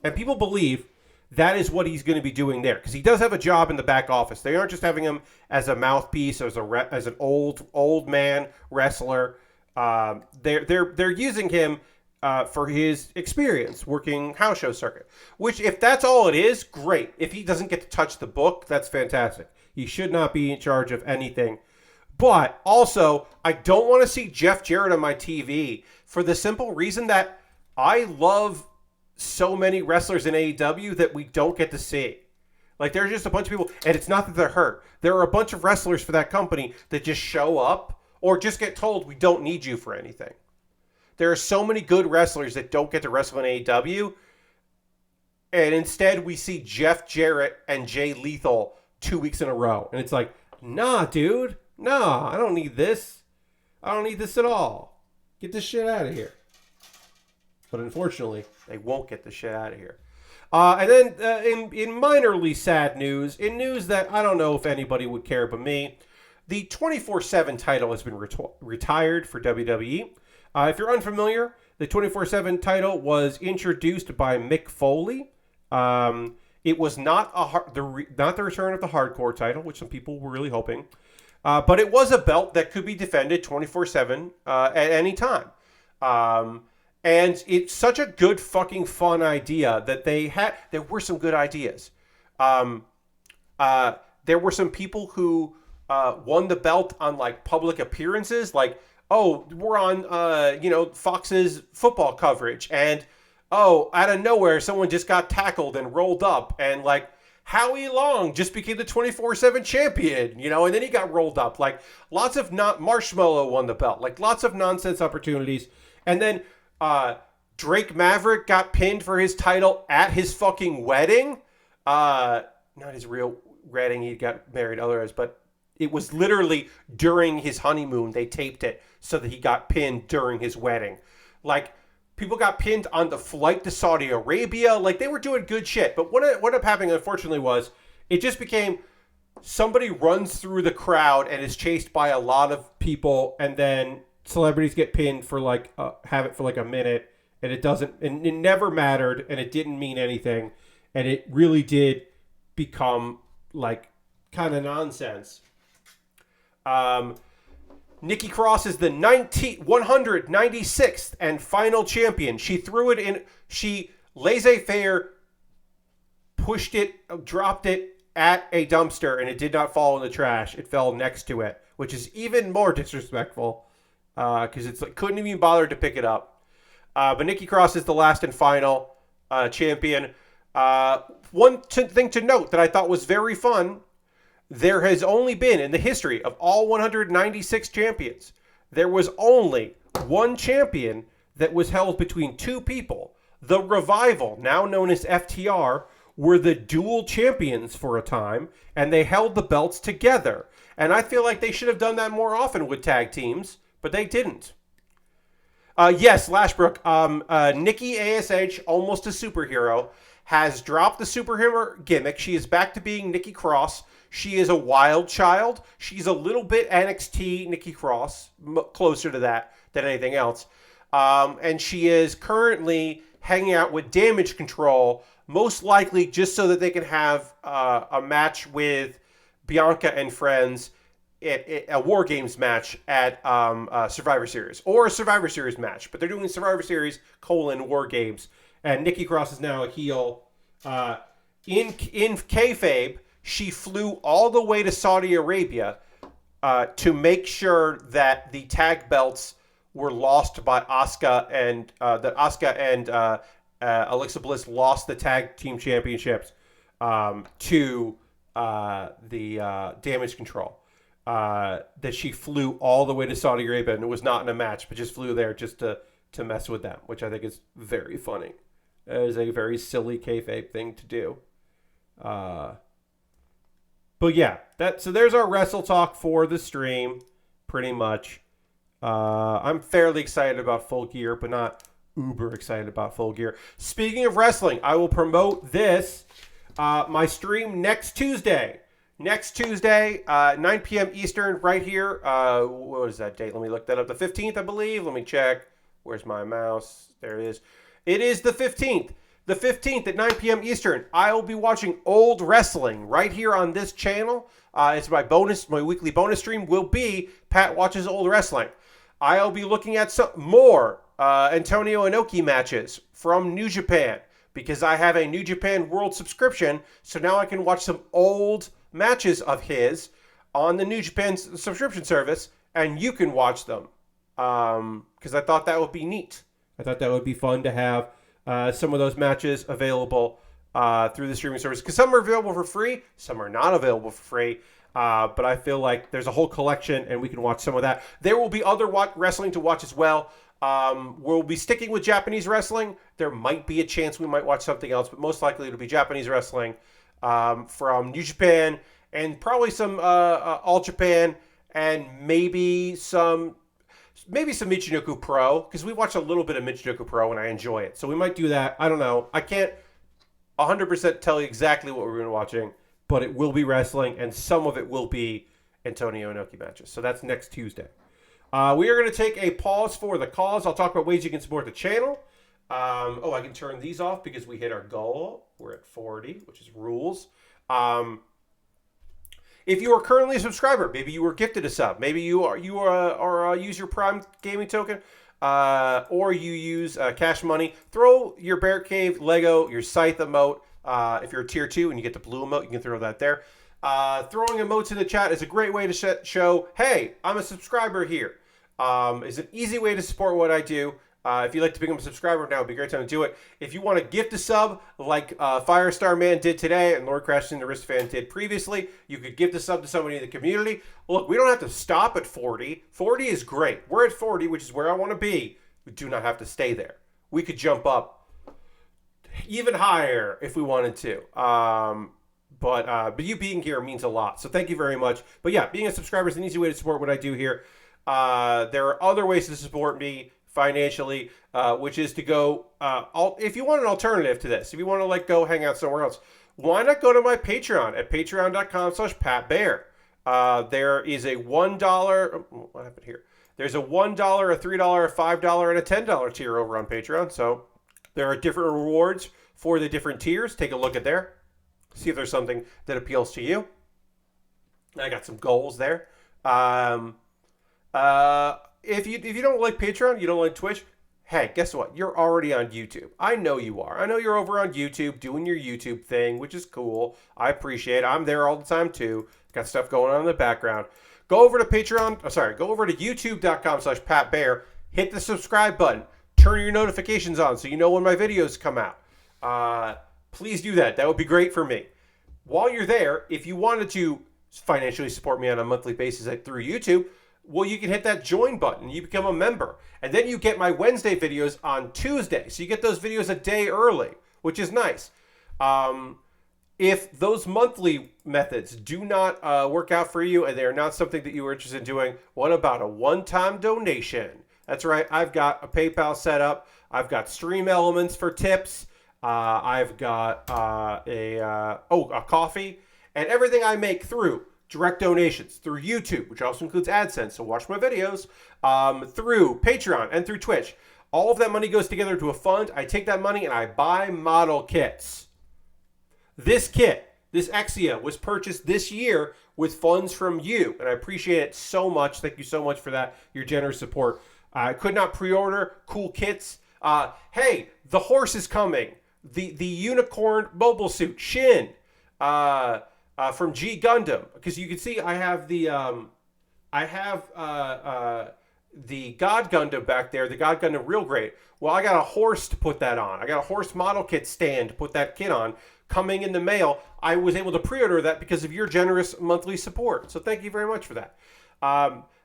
And people believe that is what he's going to be doing there, because he does have a job in the back office. They aren't just having him as a mouthpiece, as an old man wrestler. They're using him for his experience working house show circuit. Which, if that's all it is, great. If he doesn't get to touch the book, that's fantastic. He should not be in charge of anything. But also, I don't want to see Jeff Jarrett on my TV for the simple reason that I love so many wrestlers in AEW that we don't get to see. Like, there's just a bunch of people, and it's not that they're hurt. There are a bunch of wrestlers for that company that just show up or just get told, we don't need you for anything. There are so many good wrestlers that don't get to wrestle in AEW, and instead we see Jeff Jarrett and Jay Lethal 2 weeks in a row. And it's like, nah, dude. Nah, I don't need this. I don't need this at all. Get this shit out of here. But unfortunately, they won't get the shit out of here. And then in minorly sad news, in news that I don't know if anybody would care but me, the 24/7 title has been retired for WWE. If you're unfamiliar, the 24/7 title was introduced by Mick Foley. It was not the return of the hardcore title, which some people were really hoping. But it was a belt that could be defended 24/7 at any time. And it's such a good fucking fun idea that they had. There were some good ideas. There were some people who won the belt on like public appearances, like, oh, we're on Fox's football coverage, and oh, out of nowhere someone just got tackled and rolled up, and like Howie Long just became the 24/7 champion, and then he got rolled up. Like, lots of Marshmallow won the belt, like lots of nonsense opportunities, and then Drake Maverick got pinned for his title at his fucking wedding. Not his real wedding, he got married otherwise, but it was literally during his honeymoon. They taped it so that he got pinned during his wedding. Like, people got pinned on the flight to Saudi Arabia. Like, they were doing good shit. But what ended up happening, unfortunately, was it just became somebody runs through the crowd and is chased by a lot of people, and then celebrities get pinned for like have it for like a minute, and it never mattered, and it didn't mean anything, and it really did become like kind of nonsense. Nikki Cross is the 196th and final champion. She threw it in. She laissez-faire pushed it, dropped it at a dumpster, and it did not fall in the trash. It fell next to it, which is even more disrespectful. Because it's like, couldn't even bother to pick it up. But Nikki Cross is the last and final champion. One thing to note that I thought was very fun, there has only been, in the history of all 196 champions, there was only one champion that was held between two people. The Revival, now known as FTR, were the dual champions for a time, and they held the belts together. And I feel like they should have done that more often with tag teams, but they didn't. Yes, Lashbrook. Nikki ASH, almost a superhero, has dropped the superhero gimmick. She is back to being Nikki Cross. She is a wild child. She's a little bit NXT Nikki Cross, closer to that than anything else. And she is currently hanging out with Damage Control, most likely just so that they can have a match with Bianca and friends, a War Games match at Survivor Series, or a Survivor Series match. But they're doing Survivor Series : War Games. And Nikki Cross is now a heel. In kayfabe, she flew all the way to Saudi Arabia to make sure that the tag belts were lost by Asuka and Alexa Bliss lost the tag team championships to the Damage Control. That she flew all the way to Saudi Arabia and it was not in a match, but just flew there just to mess with them, which I think is very funny. It is a very silly kayfabe thing to do. But yeah, so there's our wrestle talk for the stream, pretty much. I'm fairly excited about Full Gear, but not uber excited about Full Gear. Speaking of wrestling, I will promote this, my stream next Tuesday. Next Tuesday, 9 p.m. Eastern, right here. What is that date? Let me look that up. The 15th, I believe. Let me check. Where's my mouse? There it is. It is the 15th. The 15th at 9 p.m. Eastern. I will be watching old wrestling right here on this channel. It's my weekly bonus stream will be Pat Watches Old Wrestling. I'll be looking at some more Antonio Inoki matches from New Japan because I have a New Japan World subscription. So now I can watch some old matches of his on the New Japan subscription service, and you can watch them because I thought that would be neat. I thought that would be fun to have some of those matches available through the streaming service because some are available for free, some are not available for free. But I feel like there's a whole collection, and we can watch some of that. There will be other wrestling to watch as well. We'll be sticking with Japanese wrestling. There might be a chance we might watch something else, but most likely it'll be Japanese wrestling. From New Japan and probably some All Japan and maybe some Michinoku Pro because we watch a little bit of Michinoku Pro and I enjoy it. So we might do that. I don't know. I can't 100% tell you exactly what we're going to be watching, but it will be wrestling and some of it will be Antonio Inoki matches. So that's next Tuesday. We are going to take a pause for the cause. I'll talk about ways you can support the channel. I can turn these off because we hit our goal. We're at 40, which is rules. If you are currently a subscriber, maybe you were gifted a sub, maybe you use your Prime gaming token, or you use cash money. Throw your Bear Cave Lego, your Scythe emote. If you're a tier 2 and you get the blue emote, you can throw that there. Throwing emotes in the chat is a great way to show, hey, I'm a subscriber here. It's an easy way to support what I do. If you'd like to become a subscriber now, it'd be a great time to do it. If you want to gift a sub like Firestar Man did today and Lord Crashing the Wristfan did previously, you could gift a sub to somebody in the community. Look, we don't have to stop at 40. 40 is great. We're at 40, which is where I want to be. We do not have to stay there. We could jump up even higher if we wanted to. But you being here means a lot. So thank you very much. But yeah, being a subscriber is an easy way to support what I do here. There are other ways to support me financially, which is to go, if you want an alternative to this, if you want to go hang out somewhere else, why not go to my Patreon at patreon.com/PatBear. There is a $1, what happened here? There's a $1, a $3, a $5, and a $10 tier over on Patreon. So there are different rewards for the different tiers. Take a look at there. See if there's something that appeals to you. I got some goals there. If you don't like Patreon, you don't like Twitch, hey, guess what? You're already on YouTube. I know you are. I know you're over on YouTube doing your YouTube thing, which is cool. I appreciate it. I'm there all the time too. Got stuff going on in the background. Go over to go over to youtube.com/PatBear. Hit the subscribe button. Turn your notifications on so you know when my videos come out. Please do that. That would be great for me. While you're there, if you wanted to financially support me on a monthly basis through YouTube, well, you can hit that join button. You become a member. And then you get my Wednesday videos on Tuesday. So you get those videos a day early, which is nice. If those monthly methods do not work out for you and they're not something that you are interested in doing, what about a one-time donation? That's right. I've got a PayPal set up. I've got Stream Elements for tips. I've got a coffee. And everything I make through direct donations, through YouTube, which also includes AdSense, so watch my videos, through Patreon and through Twitch. All of that money goes together to a fund. I take that money and I buy model kits. This kit, this Exia, was purchased this year with funds from you, and I appreciate it so much. Thank you so much for that, your generous support. I could not pre-order cool kits. Hey, the horse is coming. The unicorn mobile suit, Shin. From Gundam, because you can see I have the the God Gundam back there, the God Gundam Real Great. Well, I got a horse to put that on. I got a horse model kit stand to put that kit on coming in the mail. I was able to pre-order that because of your generous monthly support. So thank you very much for that.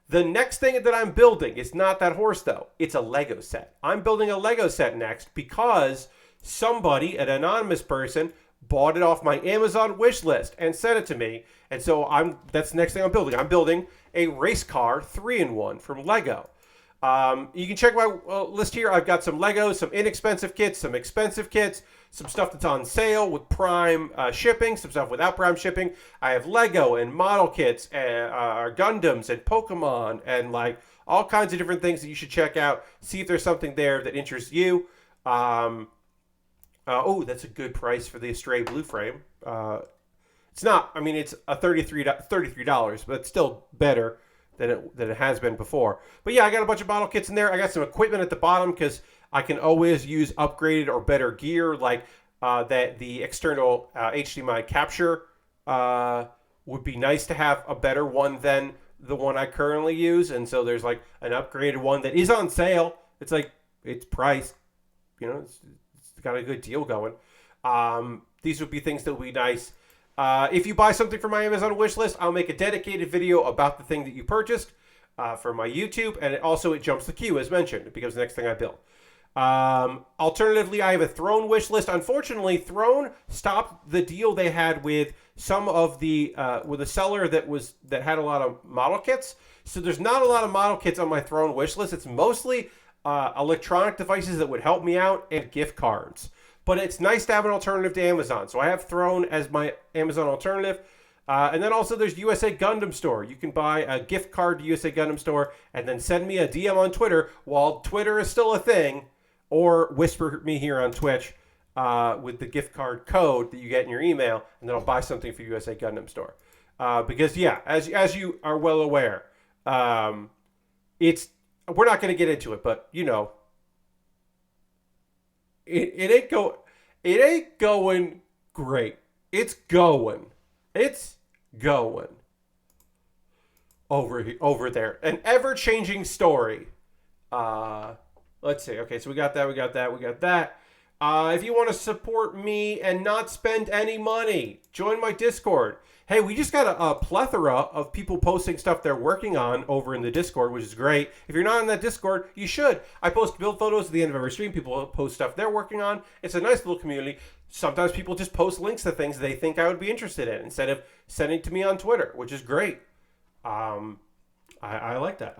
The next thing that I'm building is not that horse, though. It's a Lego set. I'm building a Lego set next because somebody, an anonymous person, bought it off my Amazon wish list and sent it to me. And so that's the next thing I'm building. I'm building a race car 3-in-1 from Lego. You can check my list here. I've got some Legos, some inexpensive kits, some expensive kits, some stuff that's on sale with Prime shipping, some stuff without Prime shipping. I have Lego and model kits and Gundams and Pokemon and like all kinds of different things that you should check out. See if there's something there that interests you. That's a good price for the Astray Blue frame. It's not. I mean, it's a $33, but it's still better than it has been before. But yeah, I got a bunch of model kits in there. I got some equipment at the bottom because I can always use upgraded or better gear, like that the external HDMI capture would be nice to have a better one than the one I currently use. And so there's like an upgraded one that is on sale. It's like it's priced, it's got a good deal going. These would be things that would be nice. If you buy something from my Amazon wish list, I'll make a dedicated video about the thing that you purchased for my YouTube, and it jumps the queue as mentioned. It becomes the next thing I build. Alternatively, I have a Throne wish list. Unfortunately, Throne stopped the deal they had with some of with a seller that had a lot of model kits. So there's not a lot of model kits on my Throne wish list. It's mostly electronic devices that would help me out and gift cards. But it's nice to have an alternative to Amazon. So I have Throne as my Amazon alternative. And then also there's USA Gundam Store. You can buy a gift card to USA Gundam Store and then send me a DM on Twitter while Twitter is still a thing, or whisper me here on Twitch with the gift card code that you get in your email, and then I'll buy something for USA Gundam Store. Because yeah, as you are well aware, we're not going to get into it, but it ain't going great. It's going over there. An ever-changing story. Let's see. Okay, so we got that. If you want to support me and not spend any money, join my Discord. Hey, we just got a plethora of people posting stuff they're working on over in the Discord, which is great. If you're not in that Discord, you should. I post build photos at the end of every stream. People post stuff they're working on. It's a nice little community. Sometimes people just post links to things they think I would be interested in instead of sending to me on Twitter, which is great. I like that.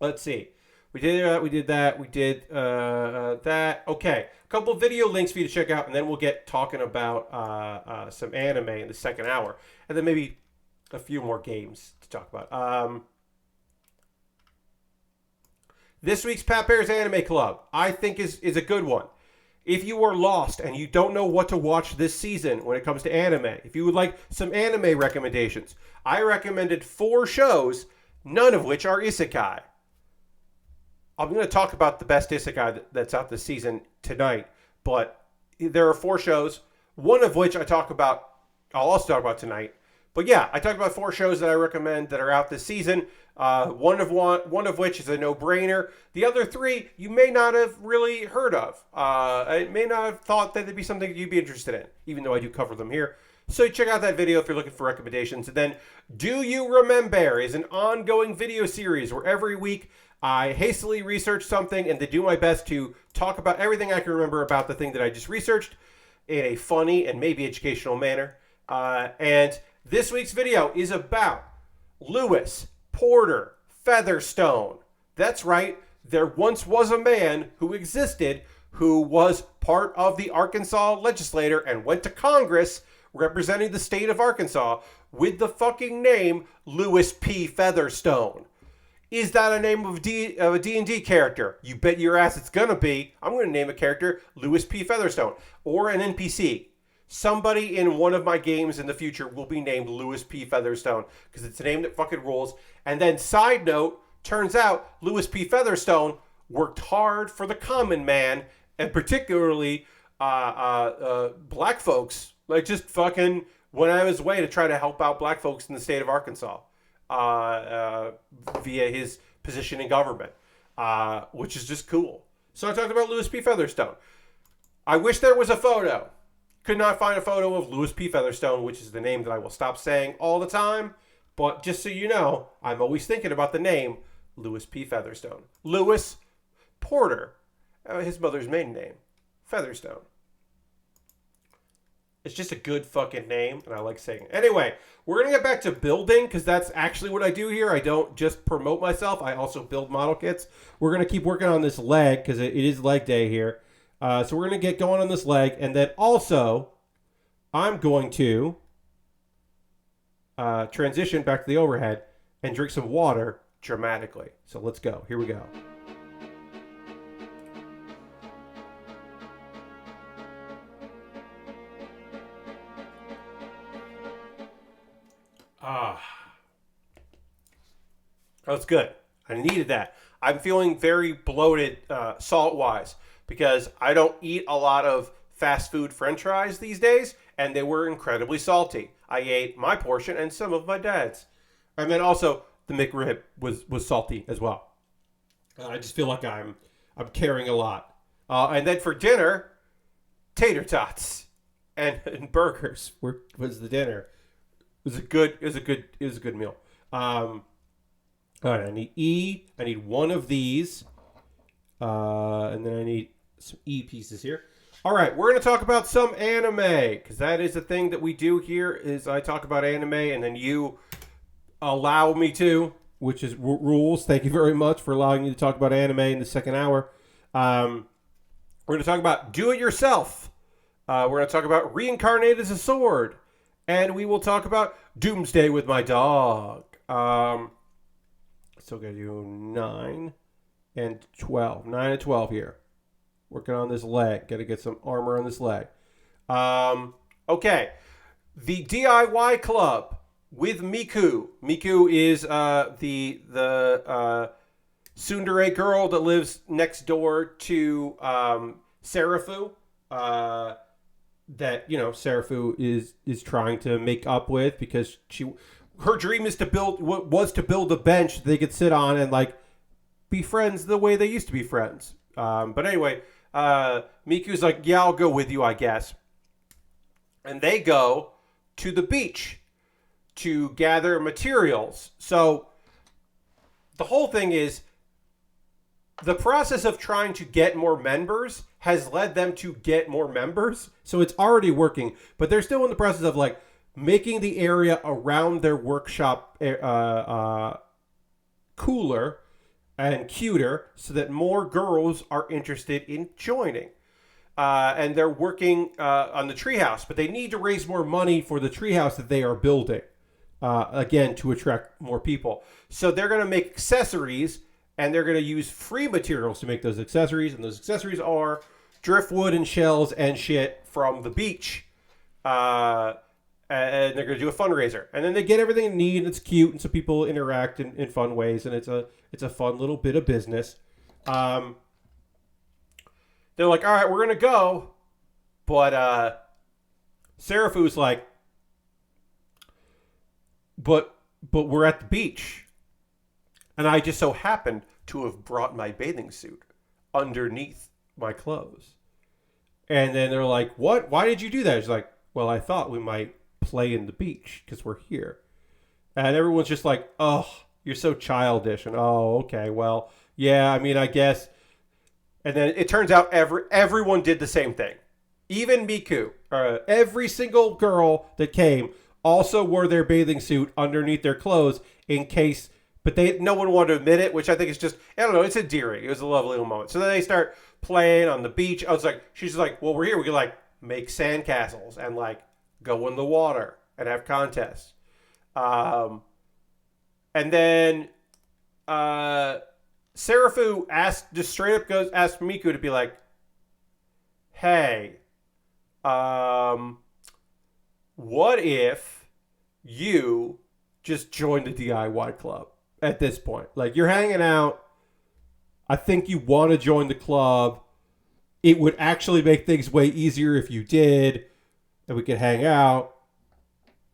Let's see. We did that. We did that. Okay. A couple video links for you to check out, and then we'll get talking about some anime in the second hour. And then maybe a few more games to talk about. This week's Pat Bear's Anime Club, I think, is a good one. If you are lost and you don't know what to watch this season when it comes to anime, if you would like some anime recommendations, I recommended 4 shows, none of which are isekai. I'm going to talk about the best isekai that's out this season tonight, but there are 4 shows, one of which I'll also talk about tonight. But yeah, I talked about 4 shows that I recommend that are out this season. One of which is a no-brainer. The other 3 you may not have really heard of. I may not have thought that it'd be something you'd be interested in, even though I do cover them here. So check out that video if you're looking for recommendations. And then Do You Remembaer is an ongoing video series where every week I hastily research something and then do my best to talk about everything I can remember about the thing that I just researched in a funny and maybe educational manner. And this week's video is about Lewis Porter Featherstone. That's right. There once was a man who existed who was part of the Arkansas legislature and went to Congress representing the state of Arkansas with the fucking name Lewis P. Featherstone. Is that a name of a D&D character? You bet your ass it's gonna be. I'm gonna name a character Lewis P. Featherstone. Or an NPC. Somebody in one of my games in the future will be named Lewis P. Featherstone because it's a name that fucking rules. And then side note, turns out Lewis P. Featherstone worked hard for the common man and particularly black folks. Like just fucking went out of his way to try to help out black folks in the state of Arkansas via his position in government, which is just cool. So I talked about Louis P. Featherstone. I wish there was a photo. Could not find a photo of Louis P. Featherstone, which is the name that I will stop saying all the time. But just so you know, I'm always thinking about the name Louis P. Featherstone. Louis Porter, his mother's maiden name, Featherstone. It's just a good fucking name, and I like saying it. Anyway, we're going to get back to building, because that's actually what I do here. I don't just promote myself. I also build model kits. We're going to keep working on this leg, because it is leg day here. So we're going to get going on this leg, and then also, I'm going to transition back to the overhead and drink some water dramatically. So let's go. Here we go. That's good. I needed that. I'm feeling very bloated salt-wise because I don't eat a lot of fast food french fries these days, and they were incredibly salty. I ate my portion and some of my dad's. And then also, the McRib was salty as well. I just feel like I'm carrying a lot. And then for dinner, tater tots and burgers was the dinner. It was a good meal. All right, I need E. I need one of these. And then I need some E pieces here. All right, we're going to talk about some anime, because that is the thing that we do here, is I talk about anime, and then you allow me to, which is rules. Thank you very much for allowing me to talk about anime in the second hour. We're going to talk about Do-It-Yourself. We're going to talk about Reincarnated as a Sword. And we will talk about Doomsday with My Dog. So we're going to do 9 and 12. 9 and 12 here. Working on this leg. Got to get some armor on this leg. Okay. The DIY Club with Miku. Miku is the tsundere girl that lives next door to Serafu. That, Serafu is trying to make up with, because her dream is to build a bench they could sit on and be friends the way they used to be friends. But anyway, Miku's like, yeah, I'll go with you, I guess. And they go to the beach to gather materials. So the whole thing is, the process of trying to get more members has led them to get more members. So it's already working, but they're still in the process of making the area around their workshop cooler and cuter, so that more girls are interested in joining. And they're working on the treehouse, but they need to raise more money for the treehouse that they are building, again, to attract more people. So they're going to make accessories, and they're going to use free materials to make those accessories. And those accessories are driftwood and shells and shit from the beach. And they're going to do a fundraiser. And then they get everything they need, and it's cute, and so people interact in fun ways, and it's a fun little bit of business. They're like, all right, we're going to go. But Serafu's like, but we're at the beach. And I just so happened to have brought my bathing suit underneath my clothes. And then they're like, what? Why did you do that? It's like, well, I thought we might play in the beach because we're here. And everyone's just like, oh, you're so childish. And, oh, okay, well, yeah, I mean, I guess. And then it turns out everyone did the same thing. Even Miku, every single girl that came also wore their bathing suit underneath their clothes in case. But no one wanted to admit it, which I think is just, I don't know, it's endearing. It was a lovely little moment. So then they start playing on the beach. She's like, well, we're here. We can make sandcastles and go in the water and have contests. And then Serafu asked Miku to be like, hey, what if you just joined the DIY club? At this point, you're hanging out. I think you want to join the club. It would actually make things way easier if you did, and we could hang out.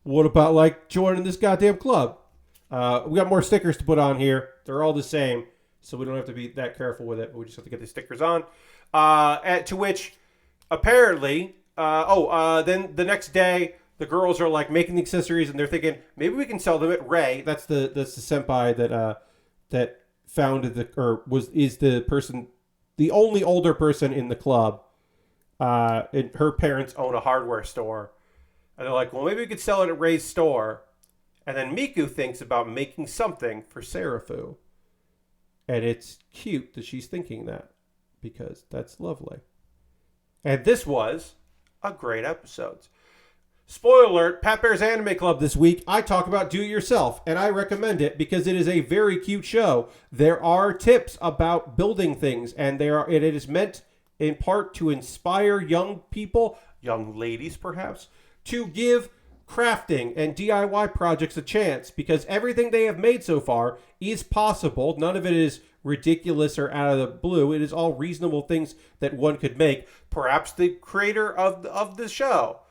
What about joining this goddamn club? We got more stickers to put on here. They're all the same, so we don't have to be that careful with it. But we just have to get the stickers on. To which, apparently, then the next day, the girls are like making the accessories, and they're thinking maybe we can sell them at Ray. That's the senpai that founded is the person, the only older person in the club. And her parents own a hardware store, and they're like, well, maybe we could sell it at Ray's store. And then Miku thinks about making something for Serafu. And it's cute that she's thinking that, because that's lovely. And this was a great episode. Spoiler alert, Pat Bear's Anime Club this week, I talk about Do It Yourself, and I recommend it because it is a very cute show. There are tips about building things, and it is meant in part to inspire young people, young ladies perhaps, to give crafting and DIY projects a chance, because everything they have made so far is possible. None of it is ridiculous or out of the blue. It is all reasonable things that one could make. Perhaps the creator of the show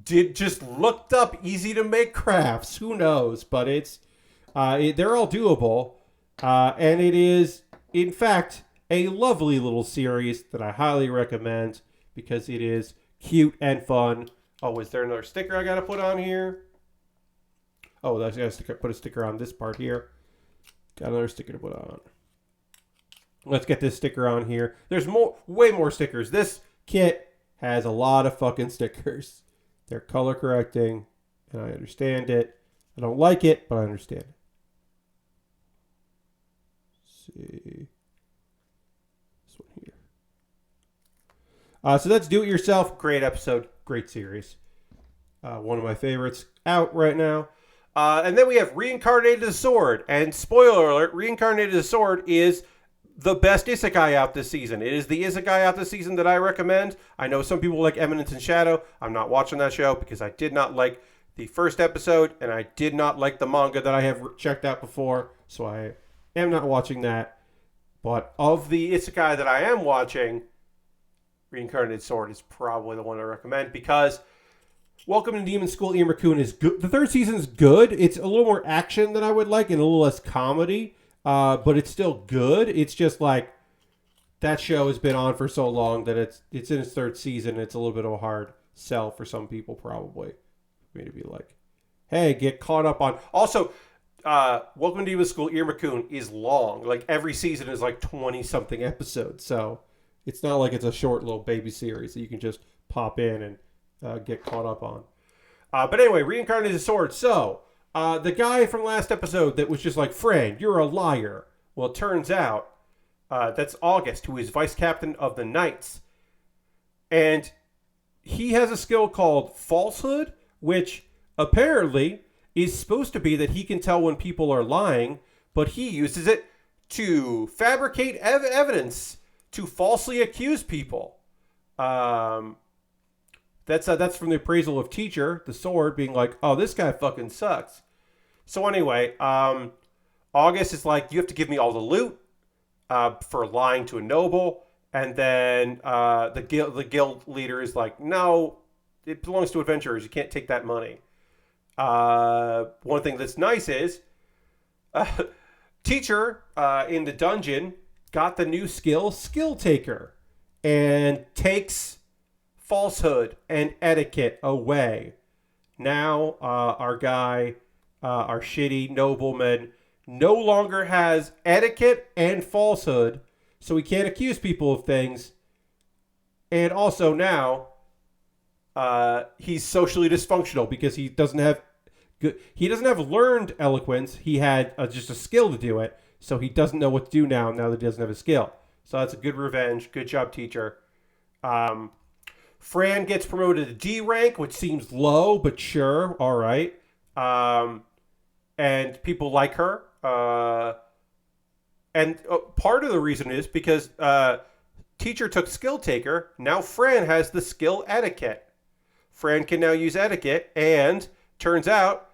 just looked up easy to make crafts. Who knows? But they're all doable, and it is in fact a lovely little series that I highly recommend because it is cute and fun. Oh, is there another sticker I gotta put on here? Oh, I gotta put a sticker on this part here. Got another sticker to put on. Let's get this sticker on here. There's way more stickers. This kit has a lot of fucking stickers. They're color correcting, and I understand it. I don't like it, but I understand it. Let's see. This one here. So that's Do It Yourself. Great episode. Great series. One of my favorites out right now. And then we have Reincarnated Sword. And spoiler alert, Reincarnated Sword is the best isekai out this season. It is the isekai out this season that I recommend. I know some people like Eminence in Shadow. I'm not watching that show because I did not like the first episode, and I did not like the manga that I have checked out before, so I am not watching that. But of the isekai that I am watching, Reincarnated Sword is probably the one I recommend, because Welcome to Demon School Iruma-kun is good. The third season is good. It's a little more action than I would like and a little less comedy, but it's still good. It's just like that show has been on for so long that it's in its third season. It's a little bit of a hard sell for some people, probably. For me to be like, hey, get caught up on. Also, Welcome to Demon School Iruma-kun is long. Like every season is like 20-something episodes, so it's not like it's a short little baby series that you can just pop in and get caught up on. But anyway, Reincarnated Sword. So, the guy from last episode that was just like, Fran, you're a liar. Well, it turns out that's August, who is vice captain of the Knights. And he has a skill called falsehood, which apparently is supposed to be that he can tell when people are lying, but he uses it to fabricate evidence, to falsely accuse people. That's from the appraisal of Teacher, the sword, being like, oh, this guy fucking sucks. So anyway, August is like, you have to give me all the loot for lying to a noble. And then the guild leader is like, no, it belongs to adventurers. You can't take that money. One thing that's nice is Teacher in the dungeon got the new skill Taker, and takes falsehood and etiquette away. Now our guy, our shitty nobleman, no longer has etiquette and falsehood, so he can't accuse people of things. And also now he's socially dysfunctional because he doesn't have learned eloquence. He had just a skill to do it, so he doesn't know what to do now that he doesn't have a skill. So that's a good revenge. Good job, Teacher. Fran gets promoted to D rank, which seems low, but sure, all right. And people like her. And part of the reason is because Teacher took Skill Taker. Now Fran has the skill Etiquette. Fran can now use Etiquette, and turns out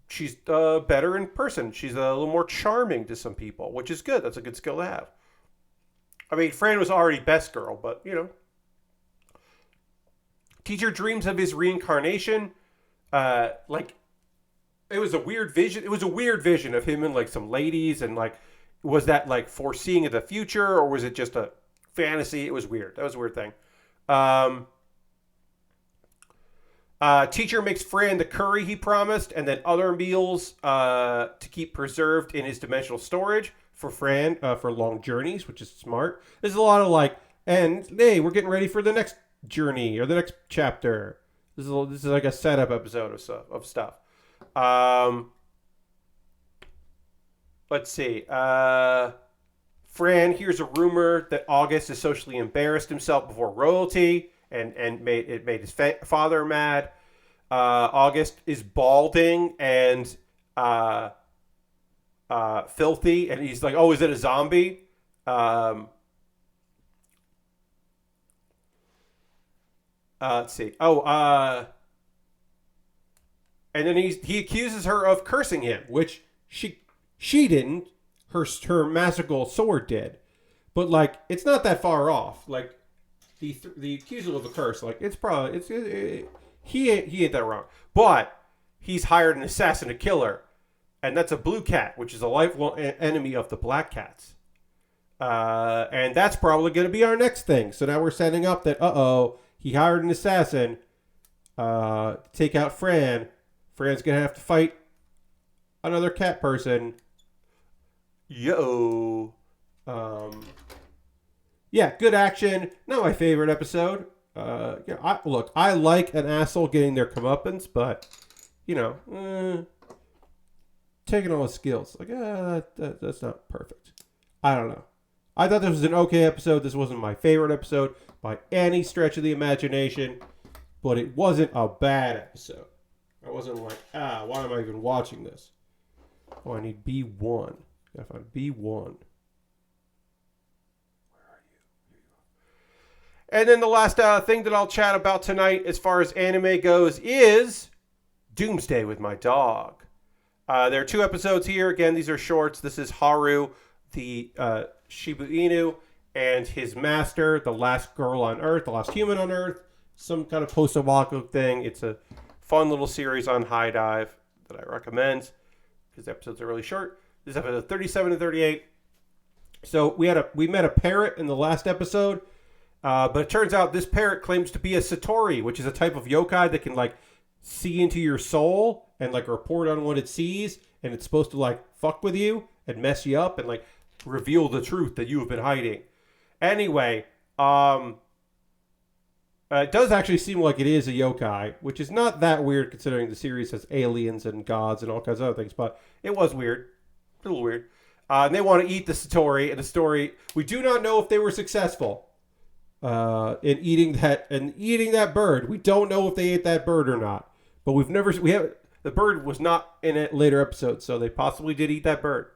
she's better in person. She's a little more charming to some people, which is good. That's a good skill to have. I mean, Fran was already best girl, but, you know. Teacher dreams of his reincarnation. it was a weird vision. It was a weird vision of him and like some ladies, and like, was that like foreseeing of the future, or was it just a fantasy? It was weird. That was a weird thing. Um, Teacher makes Fran the curry he promised, and then other meals to keep preserved in his dimensional storage for Fran for long journeys, which is smart. There's a lot of like, and hey, we're getting ready for the next journey or the next chapter. This is like a setup episode of stuff. Let's see. Fran hears a rumor that August has socially embarrassed himself before royalty, and made his father mad. August is balding and filthy, and he's like, "Oh, is it a zombie?" Let's see. And then he accuses her of cursing him, which she didn't. Her magical sword did, but like it's not that far off. Like the accusal of a curse, like it's probably he ain't that wrong. But he's hired an assassin to kill her, and that's a blue cat, which is a lifelong enemy of the black cats. And that's probably going to be our next thing. So now we're setting up that he hired an assassin to take out Fran. Fran's going to have to fight another cat person. Yo. Yeah, good action. Not my favorite episode. I like an asshole getting their comeuppance, but taking all his skills, like that's not perfect. I don't know. I thought this was an okay episode. This wasn't my favorite episode by any stretch of the imagination, but it wasn't a bad episode. I wasn't like, why am I even watching this? Oh, I need B1. Gotta find B1. And then the last thing that I'll chat about tonight as far as anime goes is Doomsday with My Dog. There are 2 episodes here. Again, these are shorts. This is Haru, the Shiba Inu, and his master, the last girl on Earth, the last human on Earth. Some kind of post-apocalyptic thing. It's a fun little series on High Dive that I recommend because the episodes are really short. This is episode 37 and 38. So we met a parrot in the last episode. But it turns out this parrot claims to be a Satori, which is a type of yokai that can like see into your soul and like report on what it sees, and it's supposed to like fuck with you and mess you up and like reveal the truth that you have been hiding. Anyway, it does actually seem like it is a yokai, which is not that weird considering the series has aliens and gods and all kinds of other things, but it was weird. A little weird. And they want to eat the Satori, and the story, we do not know if they were successful in eating that bird. We don't know if they ate that bird or not, but the bird was not in a later episode, so they possibly did eat that bird.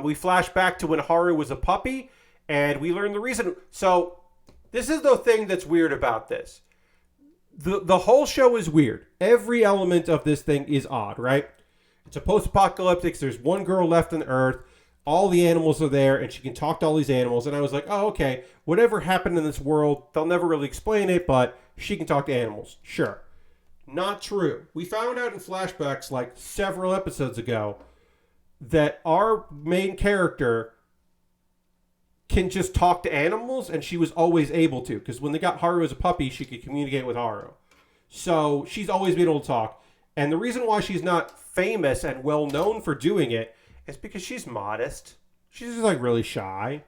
We flash back to when Haru was a puppy, and we learn the reason. So this is the thing that's weird about this. The whole show is weird. Every element of this thing is odd, right? It's a post-apocalyptic. There's one girl left on Earth. All the animals are there, and she can talk to all these animals. And I was like, oh, okay, whatever happened in this world, they'll never really explain it, but she can talk to animals. Sure. Not true. We found out in flashbacks like several episodes ago that our main character can just talk to animals, and she was always able to, because when they got Haru as a puppy, she could communicate with Haru. So she's always been able to talk. And the reason why she's not famous and well known for doing it is because she's modest. She's just like really shy.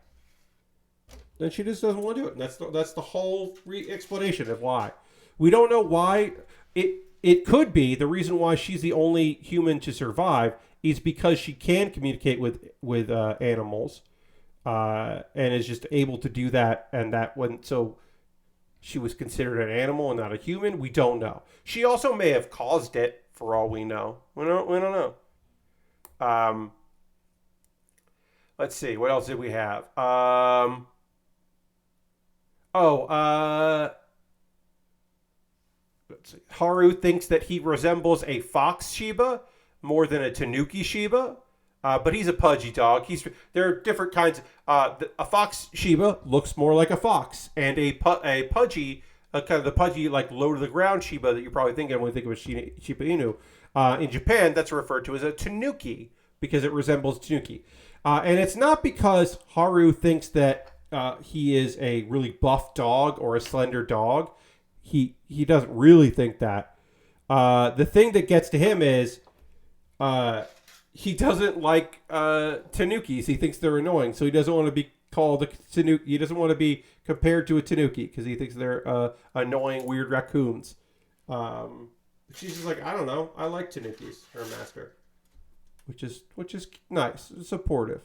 And she just doesn't want to do it. And that's the whole explanation of why. We don't know why. It could be the reason why she's the only human to survive is because she can communicate with animals, and is just able to do that. And that so she was considered an animal and not a human. We don't know. She also may have caused it, for all we know. We don't know. Let's see. What else did we have? Let's see. Haru thinks that he resembles a fox Shiba more than a Tanuki Shiba. But he's a pudgy dog. There are different kinds. A fox Shiba looks more like a fox, and a pudgy kind of the pudgy, like low to the ground Shiba that you're probably thinking when you think of a Shiba Inu. In Japan, that's referred to as a Tanuki because it resembles Tanuki. And it's not because Haru thinks that he is a really buff dog or a slender dog. He doesn't really think that. The thing that gets to him is he doesn't like Tanukis. He thinks they're annoying, so he doesn't want to be called a Tanuki. He doesn't want to be compared to a Tanuki because he thinks they're annoying, weird raccoons. She's just like, I don't know. I like Tanukis, her master, which is nice, supportive.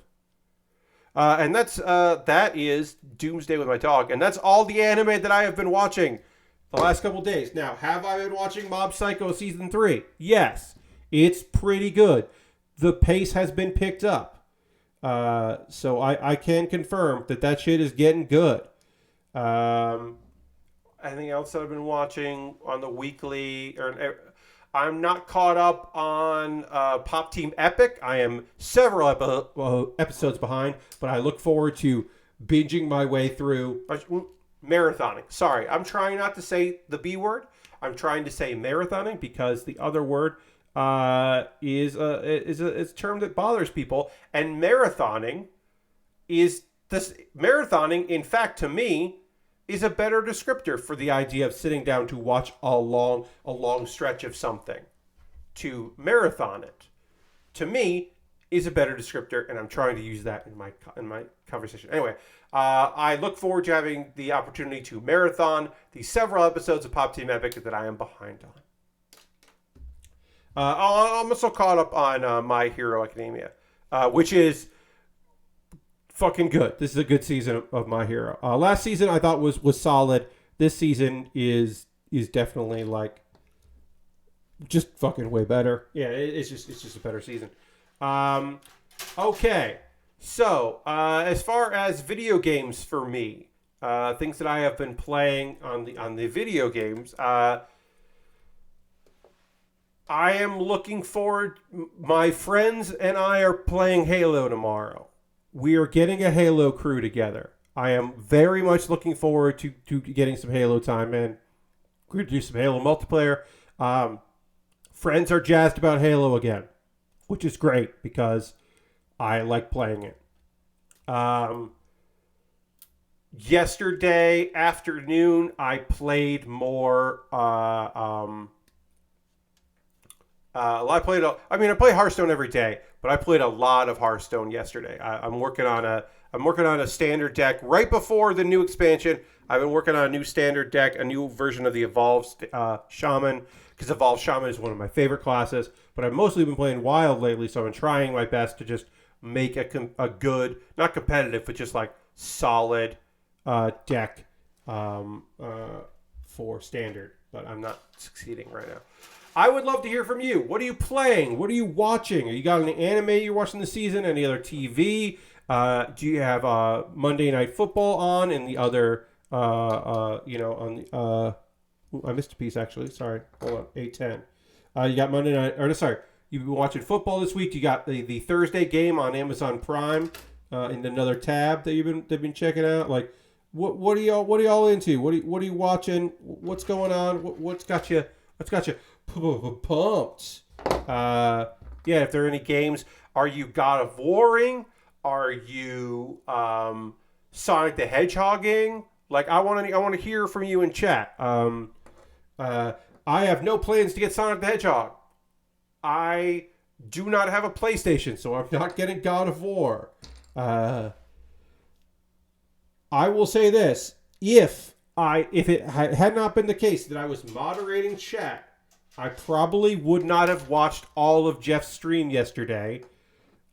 And that is Doomsday with My Dog, and that's all the anime that I have been watching the last couple days. Now, have I been watching Mob Psycho season 3? Yes, it's pretty good. The pace has been picked up, so I can confirm that shit is getting good. Anything else that I've been watching on the weekly? I'm not caught up on Pop Team Epic. I am several episodes behind, but I look forward to binging my way through marathoning. Sorry, I'm trying not to say the B word. I'm trying to say marathoning because the other word is a term that bothers people, and marathoning is this. Marathoning, in fact, to me, is a better descriptor for the idea of sitting down to watch a long stretch of something. To marathon it, to me, is a better descriptor, and I'm trying to use that in my conversation. Anyway, I look forward to having the opportunity to marathon the several episodes of Pop Team Epic that I am behind on. I'm also caught up on My Hero Academia, which is fucking good. This is a good season of My Hero. Last season I thought was solid. This season is definitely like just fucking way better. Yeah, it's just a better season. Okay, so as far as video games for me, things that I have been playing on the video games, I am looking forward. My friends and I are playing Halo tomorrow. We are getting a Halo crew together. I am very much looking forward to getting some Halo time in. We're going to do some Halo multiplayer. Friends are jazzed about Halo again, which is great because I like playing it. Yesterday afternoon, I played more. I play Hearthstone every day, but I played a lot of Hearthstone yesterday. I'm working on a standard deck right before the new expansion. I've been working on a new standard deck, a new version of the Evolved Shaman, because Evolved Shaman is one of my favorite classes. But I've mostly been playing Wild lately, so I'm trying my best to just make a good, not competitive, but just like solid deck for standard. But I'm not succeeding right now. I would love to hear from you. What are you playing? What are you watching? Are you got any anime you're watching this season? Any other TV? Do you have Monday Night Football on and the other, on the, I missed a piece actually. Sorry. Hold on. 8:10. You got Monday Night, you've been watching football this week. You got the Thursday game on Amazon Prime in another tab that they've been checking out. Like, what are y'all into? What are you watching? What's going on? What's got you pumped? If there are any games, are you God of Warring? Are you Sonic the Hedgehogging? Like, I want to hear from you in chat. I have no plans to get Sonic the Hedgehog. I do not have a PlayStation, so I'm not getting God of War. I will say this: if it had not been the case that I was moderating chat, I probably would not have watched all of Jeff's stream yesterday.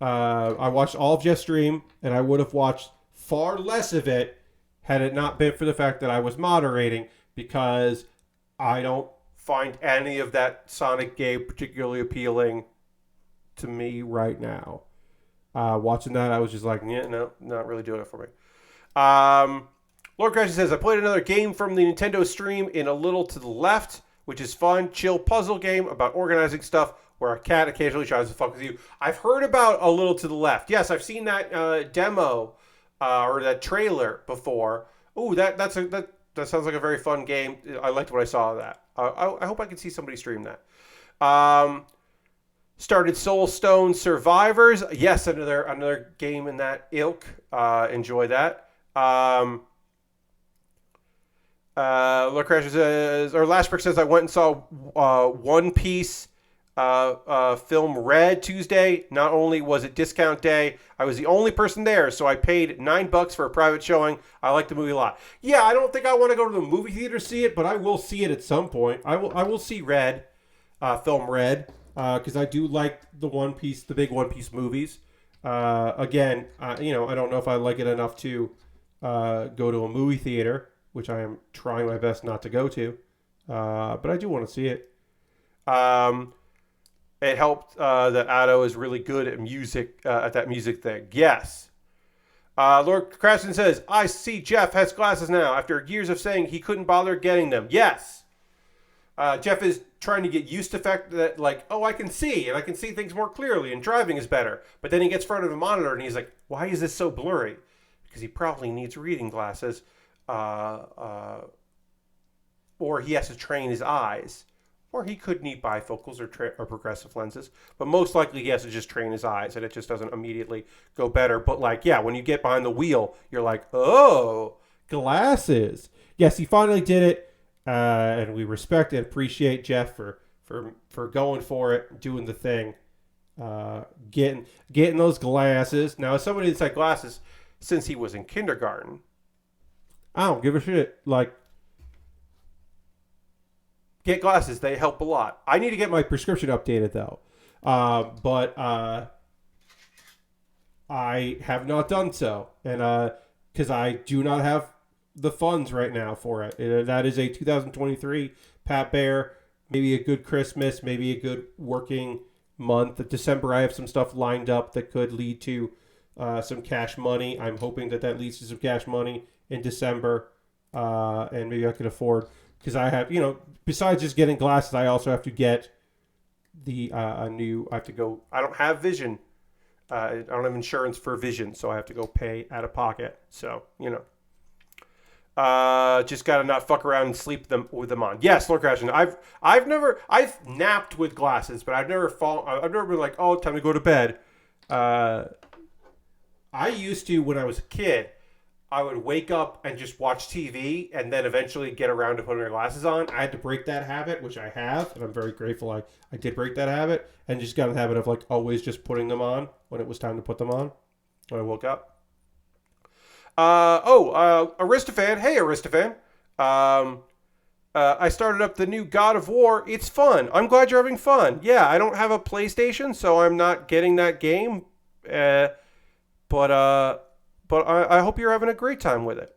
I watched all of Jeff's stream, and I would have watched far less of it had it not been for the fact that I was moderating, because I don't find any of that Sonic game particularly appealing to me right now. Watching that, I was just like, yeah, no, not really doing it for me. Lord Crasher says, I played another game from the Nintendo stream in A Little to the Left, which is fun, chill puzzle game about organizing stuff where a cat occasionally tries to fuck with you. I've heard about A Little to the Left. Yes, I've seen that demo or that trailer before. Ooh, that that sounds like a very fun game. I liked what I saw of that. I hope I can see somebody stream that. Um, Started Soulstone Survivors. Yes, another game in that ilk. Enjoy that. Crasher says, or Lashbrick says, I went and saw One Piece film Red Tuesday. Not only was it discount day, I was the only person there, so I paid $9 for a private showing. I like the movie a lot. Yeah, I don't think I want to go to the movie theater to see it, but I will see it at some point. I will see Red, film Red, because I do like the big One Piece movies. Again, I don't know if I like it enough to go to a movie theater, which I am trying my best not to go to, but I do want to see it. It helped that Otto is really good at music, at that music thing. Yes. Lord Crafton says, I see Jeff has glasses now after years of saying he couldn't bother getting them. Yes. Jeff is trying to get used to the fact that, like, oh, I can see, and I can see things more clearly, and driving is better. But then he gets in front of a monitor, and he's like, why is this so blurry? Because he probably needs reading glasses, or he has to train his eyes. Or he could need bifocals or progressive lenses. But most likely he has to just train his eyes, and it just doesn't immediately go better. But, like, yeah, when you get behind the wheel, you're like, oh, glasses. Yes, he finally did it, and we respect and appreciate Jeff for going for it, doing the thing, getting those glasses. Now, as somebody that's had glasses since he was in kindergarten, I don't give a shit. Like, get glasses. They help a lot. I need to get my prescription updated, though. But I have not done so. And because I do not have the funds right now for it. That is a 2023 Pat Baer. Maybe a good Christmas. Maybe a good working month. December, I have some stuff lined up that could lead to some cash money. I'm hoping that leads to some cash money in December. And maybe I can afford... Because I have, besides just getting glasses, I also have to get I have to go, I don't have vision. I don't have insurance for vision, so I have to go pay out of pocket. So, just got to not fuck around and sleep with them on. Yes, Lord Crashing. I've napped with glasses, but I've never been like, oh, time to go to bed. I used to, when I was a kid, I would wake up and just watch TV and then eventually get around to putting my glasses on. I had to break that habit, which I have, and I'm very grateful I did break that habit, and just got in the habit of, like, always just putting them on when it was time to put them on when I woke up. Aristofan. Hey, Aristofan. I started up the new God of War. It's fun. I'm glad you're having fun. Yeah, I don't have a PlayStation, so I'm not getting that game. But I hope you're having a great time with it.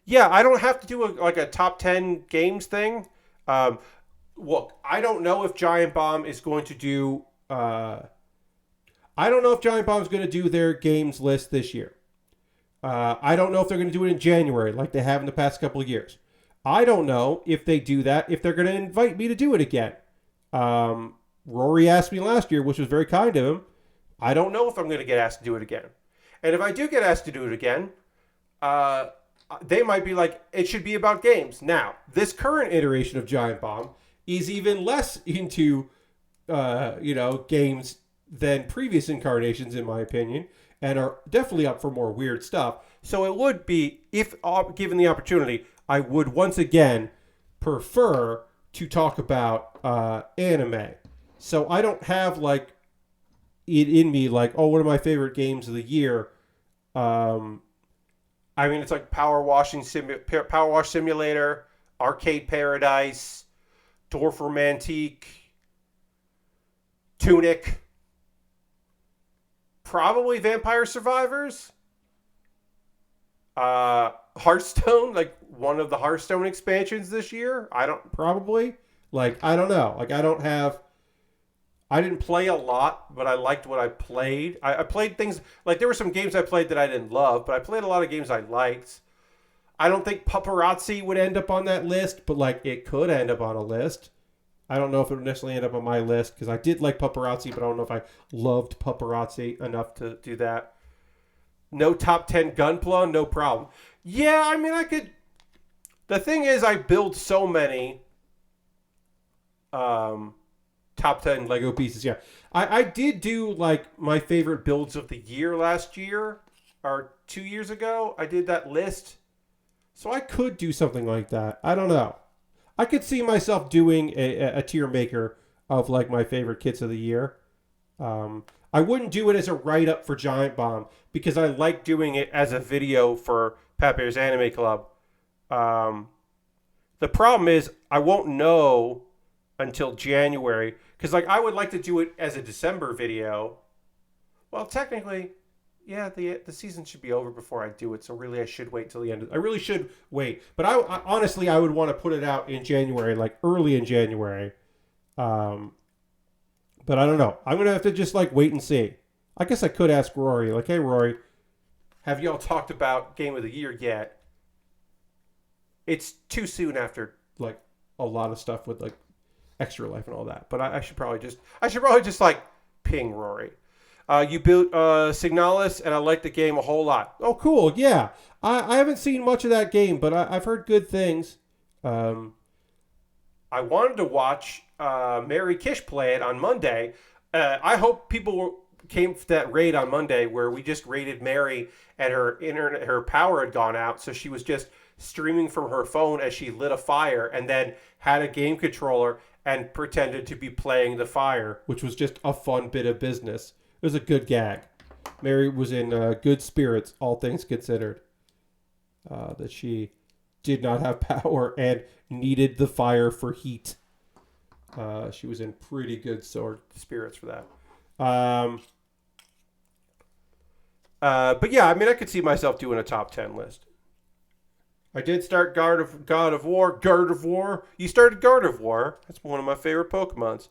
Yeah, I don't have to do a top 10 games thing. Look, I don't know if Giant Bomb is going to do... I don't know if Giant Bomb is going to do their games list this year. I don't know if they're going to do it in January like they have in the past couple of years. I don't know if they do that, if they're going to invite me to do it again. Rory asked me last year, which was very kind of him. I don't know if I'm going to get asked to do it again. And if I do get asked to do it again, they might be like, it should be about games. Now, this current iteration of Giant Bomb is even less into, games than previous incarnations, in my opinion, and are definitely up for more weird stuff. So it would be, if given the opportunity, I would once again prefer to talk about anime. So I don't have, like, it in me, like, oh, one of my favorite games of the year. It's like Power Wash Simulator, Arcade Paradise, Dwarf Romantique, Tunic, probably Vampire Survivors, Hearthstone, like one of the Hearthstone expansions this year. I don't know. I didn't play a lot, but I liked what I played. I played things, like there were some games I played that I didn't love, but I played a lot of games I liked. I don't think Paparazzi would end up on that list, but like it could end up on a list. I don't know if it would necessarily end up on my list, because I did like Paparazzi, but I don't know if I loved Paparazzi enough to do that. No top 10 Gunpla, no problem. Yeah, I The thing is, I build so many top 10 Lego pieces. Yeah. I did do like my favorite builds of the year last year or 2 years ago. I did that list. So I could do something like that. I don't know. I could see myself doing a tier maker of like my favorite kits of the year. I wouldn't do it as a write up for Giant Bomb because I like doing it as a video for Pat Bear's Anime Club. Um, the problem is I won't know until January because like I would like to do it as a December video. Well, technically, yeah, the season should be over before I do it, so really I should wait till the end. I really should wait, but I honestly I would want to put it out in January, like early in January. Um, but I don't know. I'm gonna have to just like wait and see. I guess I could ask Rory, like, hey Rory, have y'all talked about Game of the Year yet? It's too soon after like a lot of stuff with like Extra Life and all that. But I should probably just like ping Rory. You built Signalis, and I like the game a whole lot. Oh, cool. Yeah. I haven't seen much of that game, but I've heard good things. I wanted to watch Mary Kish play it on Monday. I hope people came to that raid on Monday where we just raided Mary and her power had gone out, so she was just streaming from her phone as she lit a fire and then had a game controller and pretended to be playing the fire, which was just a fun bit of business. It was a good gag. Mary was in good spirits, all things considered. That she did not have power and needed the fire for heat. She was in pretty good spirits for that. But yeah, I mean, I could see myself doing a top 10 list. I did start God of War. You started God of War. That's one of my favorite Pokemons.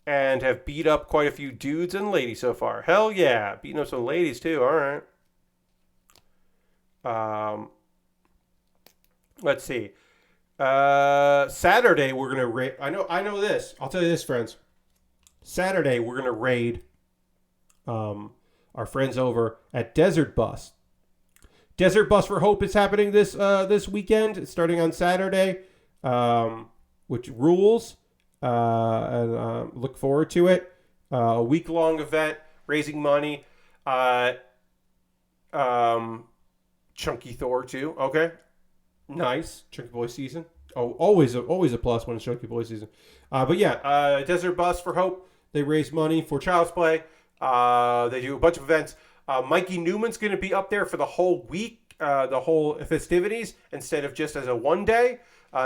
And have beat up quite a few dudes and ladies so far. Hell yeah. Beating up some ladies too. All right. Let's see. Saturday we're going to raid. I know this. I'll tell you this, friends. Saturday we're going to raid our friends over at Desert Bus. Desert Bus for Hope is happening this weekend. It's starting on Saturday, which rules. And look forward to it. A week-long event, raising money. Chunky Thor too. Okay, nice. Chunky Boy season. Oh, always a plus when it's Chunky Boy season. But yeah, Desert Bus for Hope. They raise money for Child's Play. They do a bunch of events. Mikey Newman's going to be up there for the whole week, the whole festivities, instead of just as a one day.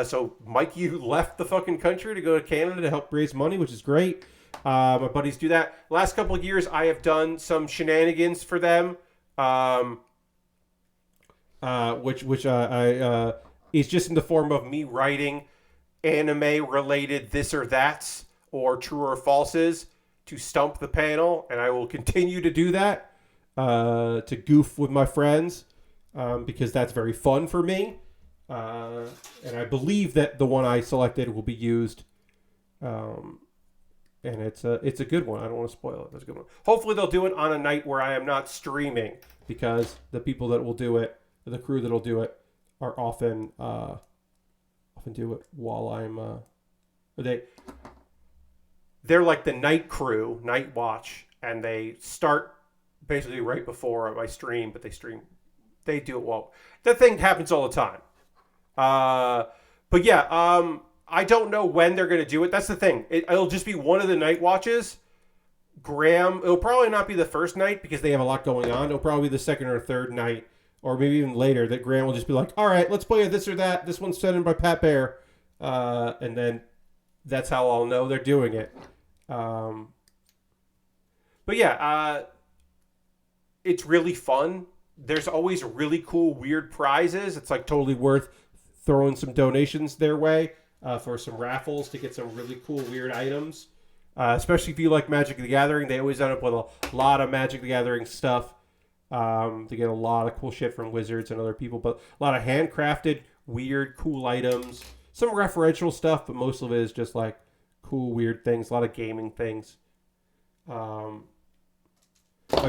So Mikey left the fucking country to go to Canada to help raise money, which is great. My buddies do that. Last couple of years, I have done some shenanigans for them, which is just in the form of me writing anime-related this or that's or true or falses to stump the panel, and I will continue to do that to goof with my friends because that's very fun for me. And I believe that the one I selected will be used. And it's a good one. I don't want to spoil it. It's a good one. Hopefully they'll do it on a night where I am not streaming because the people that will do it, the crew that will do it, are often do it while I'm they're like the night crew, night watch, and they start basically right before I stream, but they do it well. That thing happens all the time. But yeah, I don't know when they're going to do it. That's the thing. It'll just be one of the night watches. It'll probably not be the first night because they have a lot going on. It'll probably be the second or third night, or maybe even later, that Graham will just be like, all right, let's play this or that. This one's sent in by Pat Bear. And then that's how I'll know they're doing it. But yeah, it's really fun. There's always really cool, weird prizes. It's like totally worth throwing some donations their way for some raffles to get some really cool, weird items. Especially if you like Magic the Gathering. They always end up with a lot of Magic the Gathering stuff. They get a lot of cool shit from wizards and other people. But a lot of handcrafted, weird, cool items. Some referential stuff, but most of it is just like cool, weird things. A lot of gaming things. My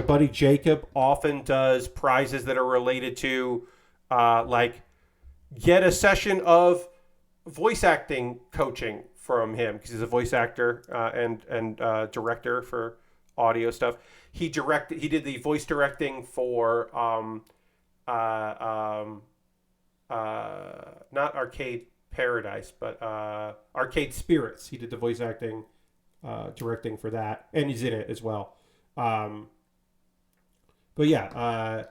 buddy Jacob often does prizes that are related to like get a session of voice acting coaching from him, because he's a voice actor and director for audio stuff. He did the voice directing for not Arcade Paradise, but Arcade Spirits. He did the voice acting, directing for that, and he's in it as well. But yeah,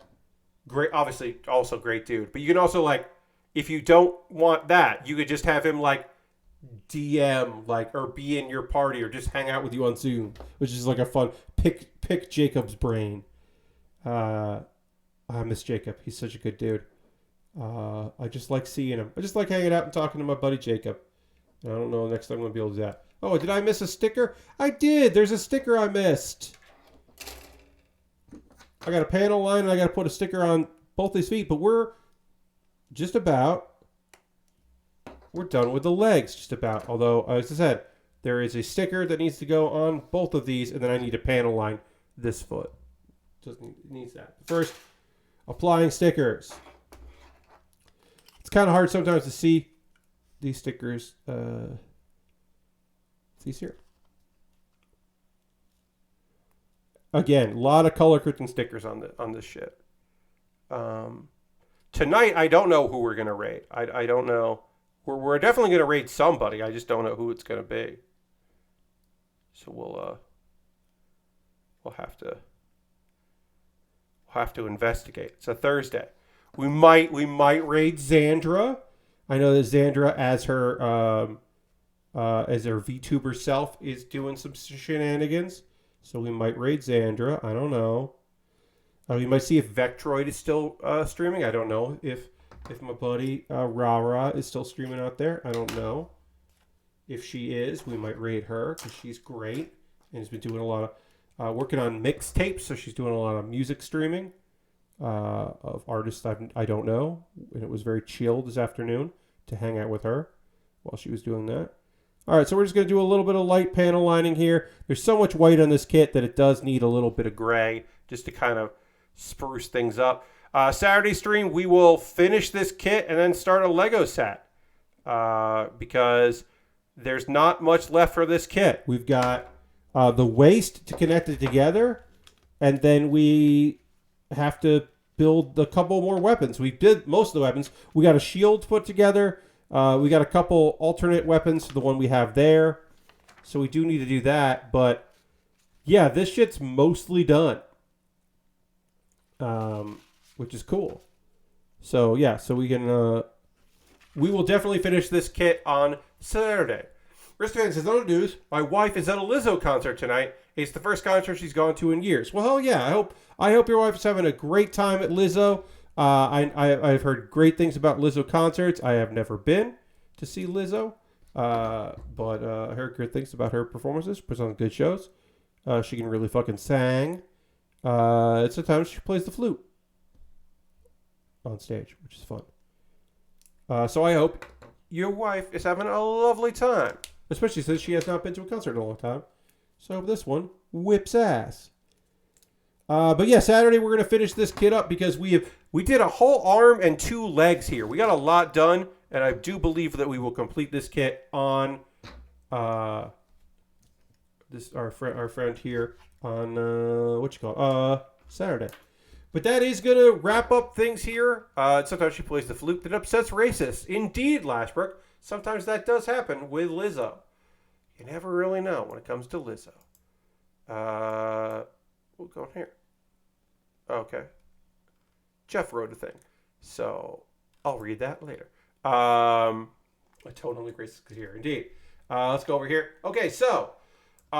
great. Obviously, also great dude. But you can also, like, if you don't want that, you could just have him like DM, like, or be in your party, or just hang out with you on Zoom, which is like a fun pick Jacob's brain. I miss Jacob. He's such a good dude. I just like seeing him. I just like hanging out and talking to my buddy Jacob. I don't know next time I'm going to be able to do that. Oh, did I miss a sticker? I did. There's a sticker I missed. I got a panel line and I got to put a sticker on both these feet, but we're done with the legs, just about. Although, as I said, there is a sticker that needs to go on both of these, and then I need a panel line this foot. Needs that. First, applying stickers. It's kind of hard sometimes to see these stickers. These here. Again, a lot of color correcting stickers on this shit. Tonight, I don't know who we're gonna raid. I don't know. We're definitely gonna raid somebody. I just don't know who it's gonna be. So we'll have to investigate. It's a Thursday. We might raid Xandra. I know that Xandra, as her VTuber self, is doing some shenanigans. So we might raid Xandra. I don't know. We might see if Vectroid is still streaming. I don't know if my buddy Rara is still streaming out there. I don't know. If she is, we might raid her because she's great and has been doing a lot of working on mixtapes. So she's doing a lot of music streaming of artists I don't know. And it was very chill this afternoon to hang out with her while she was doing that. All right, so we're just going to do a little bit of light panel lining here. There's so much white on this kit that it does need a little bit of gray just to kind of spruce things up. Saturday stream, we will finish this kit and then start a Lego set because there's not much left for this kit. We've got the waist to connect it together, and then we have to build a couple more weapons. We did most of the weapons. We got a shield put together. We got a couple alternate weapons to the one we have there. So we do need to do that. But yeah, this shit's mostly done. Which is cool. So yeah, so we can we will definitely finish this kit on Saturday. Wristband says, no news. My wife is at a Lizzo concert tonight. It's the first concert she's gone to in years. Well, hell yeah. I hope your wife is having a great time at Lizzo. I've heard great things about Lizzo concerts. I have never been to see Lizzo, but I heard good things about her performances. Puts on good shows. She can really fucking sing. Sometimes she plays the flute on stage, which is fun. So I hope your wife is having a lovely time, especially since she has not been to a concert in a long time. So I hope this one whips ass. But yeah, Saturday we're going to finish this kit up because we did a whole arm and 2 legs here. We got a lot done, and I do believe that we will complete this kit on our friend here on Saturday. But that is going to wrap up things here. Sometimes she plays the flute that upsets racists. Indeed, Lashbrook. Sometimes that does happen with Lizzo. You never really know when it comes to Lizzo. We'll go in here. Okay. Jeff wrote a thing. So I'll read that later. I totally agree here. Indeed. Let's go over here. Okay, so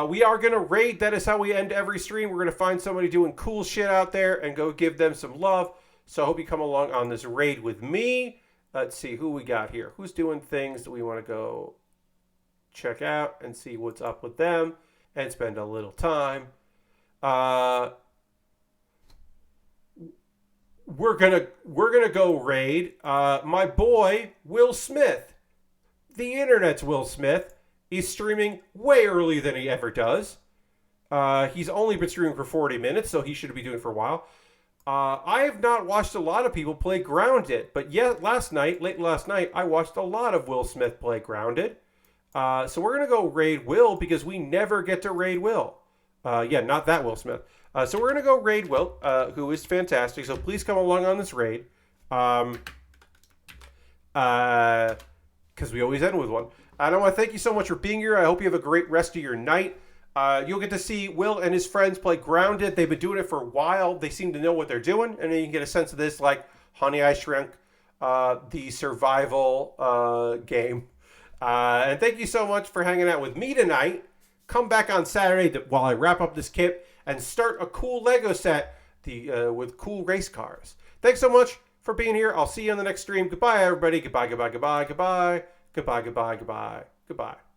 we are going to raid. That is how we end every stream. We're going to find somebody doing cool shit out there and go give them some love. So I hope you come along on this raid with me. Let's see who we got here. Who's doing things that we want to go check out and see what's up with them and spend a little time. We're gonna go raid my boy Will Smith. The internet's Will Smith. He's streaming way early than he ever does. He's only been streaming for 40 minutes, so he should be doing it for a while. I have not watched a lot of people play Grounded, but yet late last night, I watched a lot of Will Smith play Grounded. So we're going to go raid Will because we never get to raid Will. Yeah, not that Will Smith. So we're going to go raid Will, who is fantastic. So please come along on this raid. Because we always end with one. And I want to thank you so much for being here. I hope you have a great rest of your night. You'll get to see Will and his friends play Grounded. They've been doing it for a while. They seem to know what they're doing. And then you can get a sense of this like Honey, I Shrunk, the survival game. And thank you so much for hanging out with me tonight. Come back on Saturday while I wrap up this kit and start a cool Lego set with cool race cars. Thanks so much for being here. I'll see you on the next stream. Goodbye, everybody. Goodbye, goodbye, goodbye, goodbye. Goodbye, goodbye, goodbye, goodbye.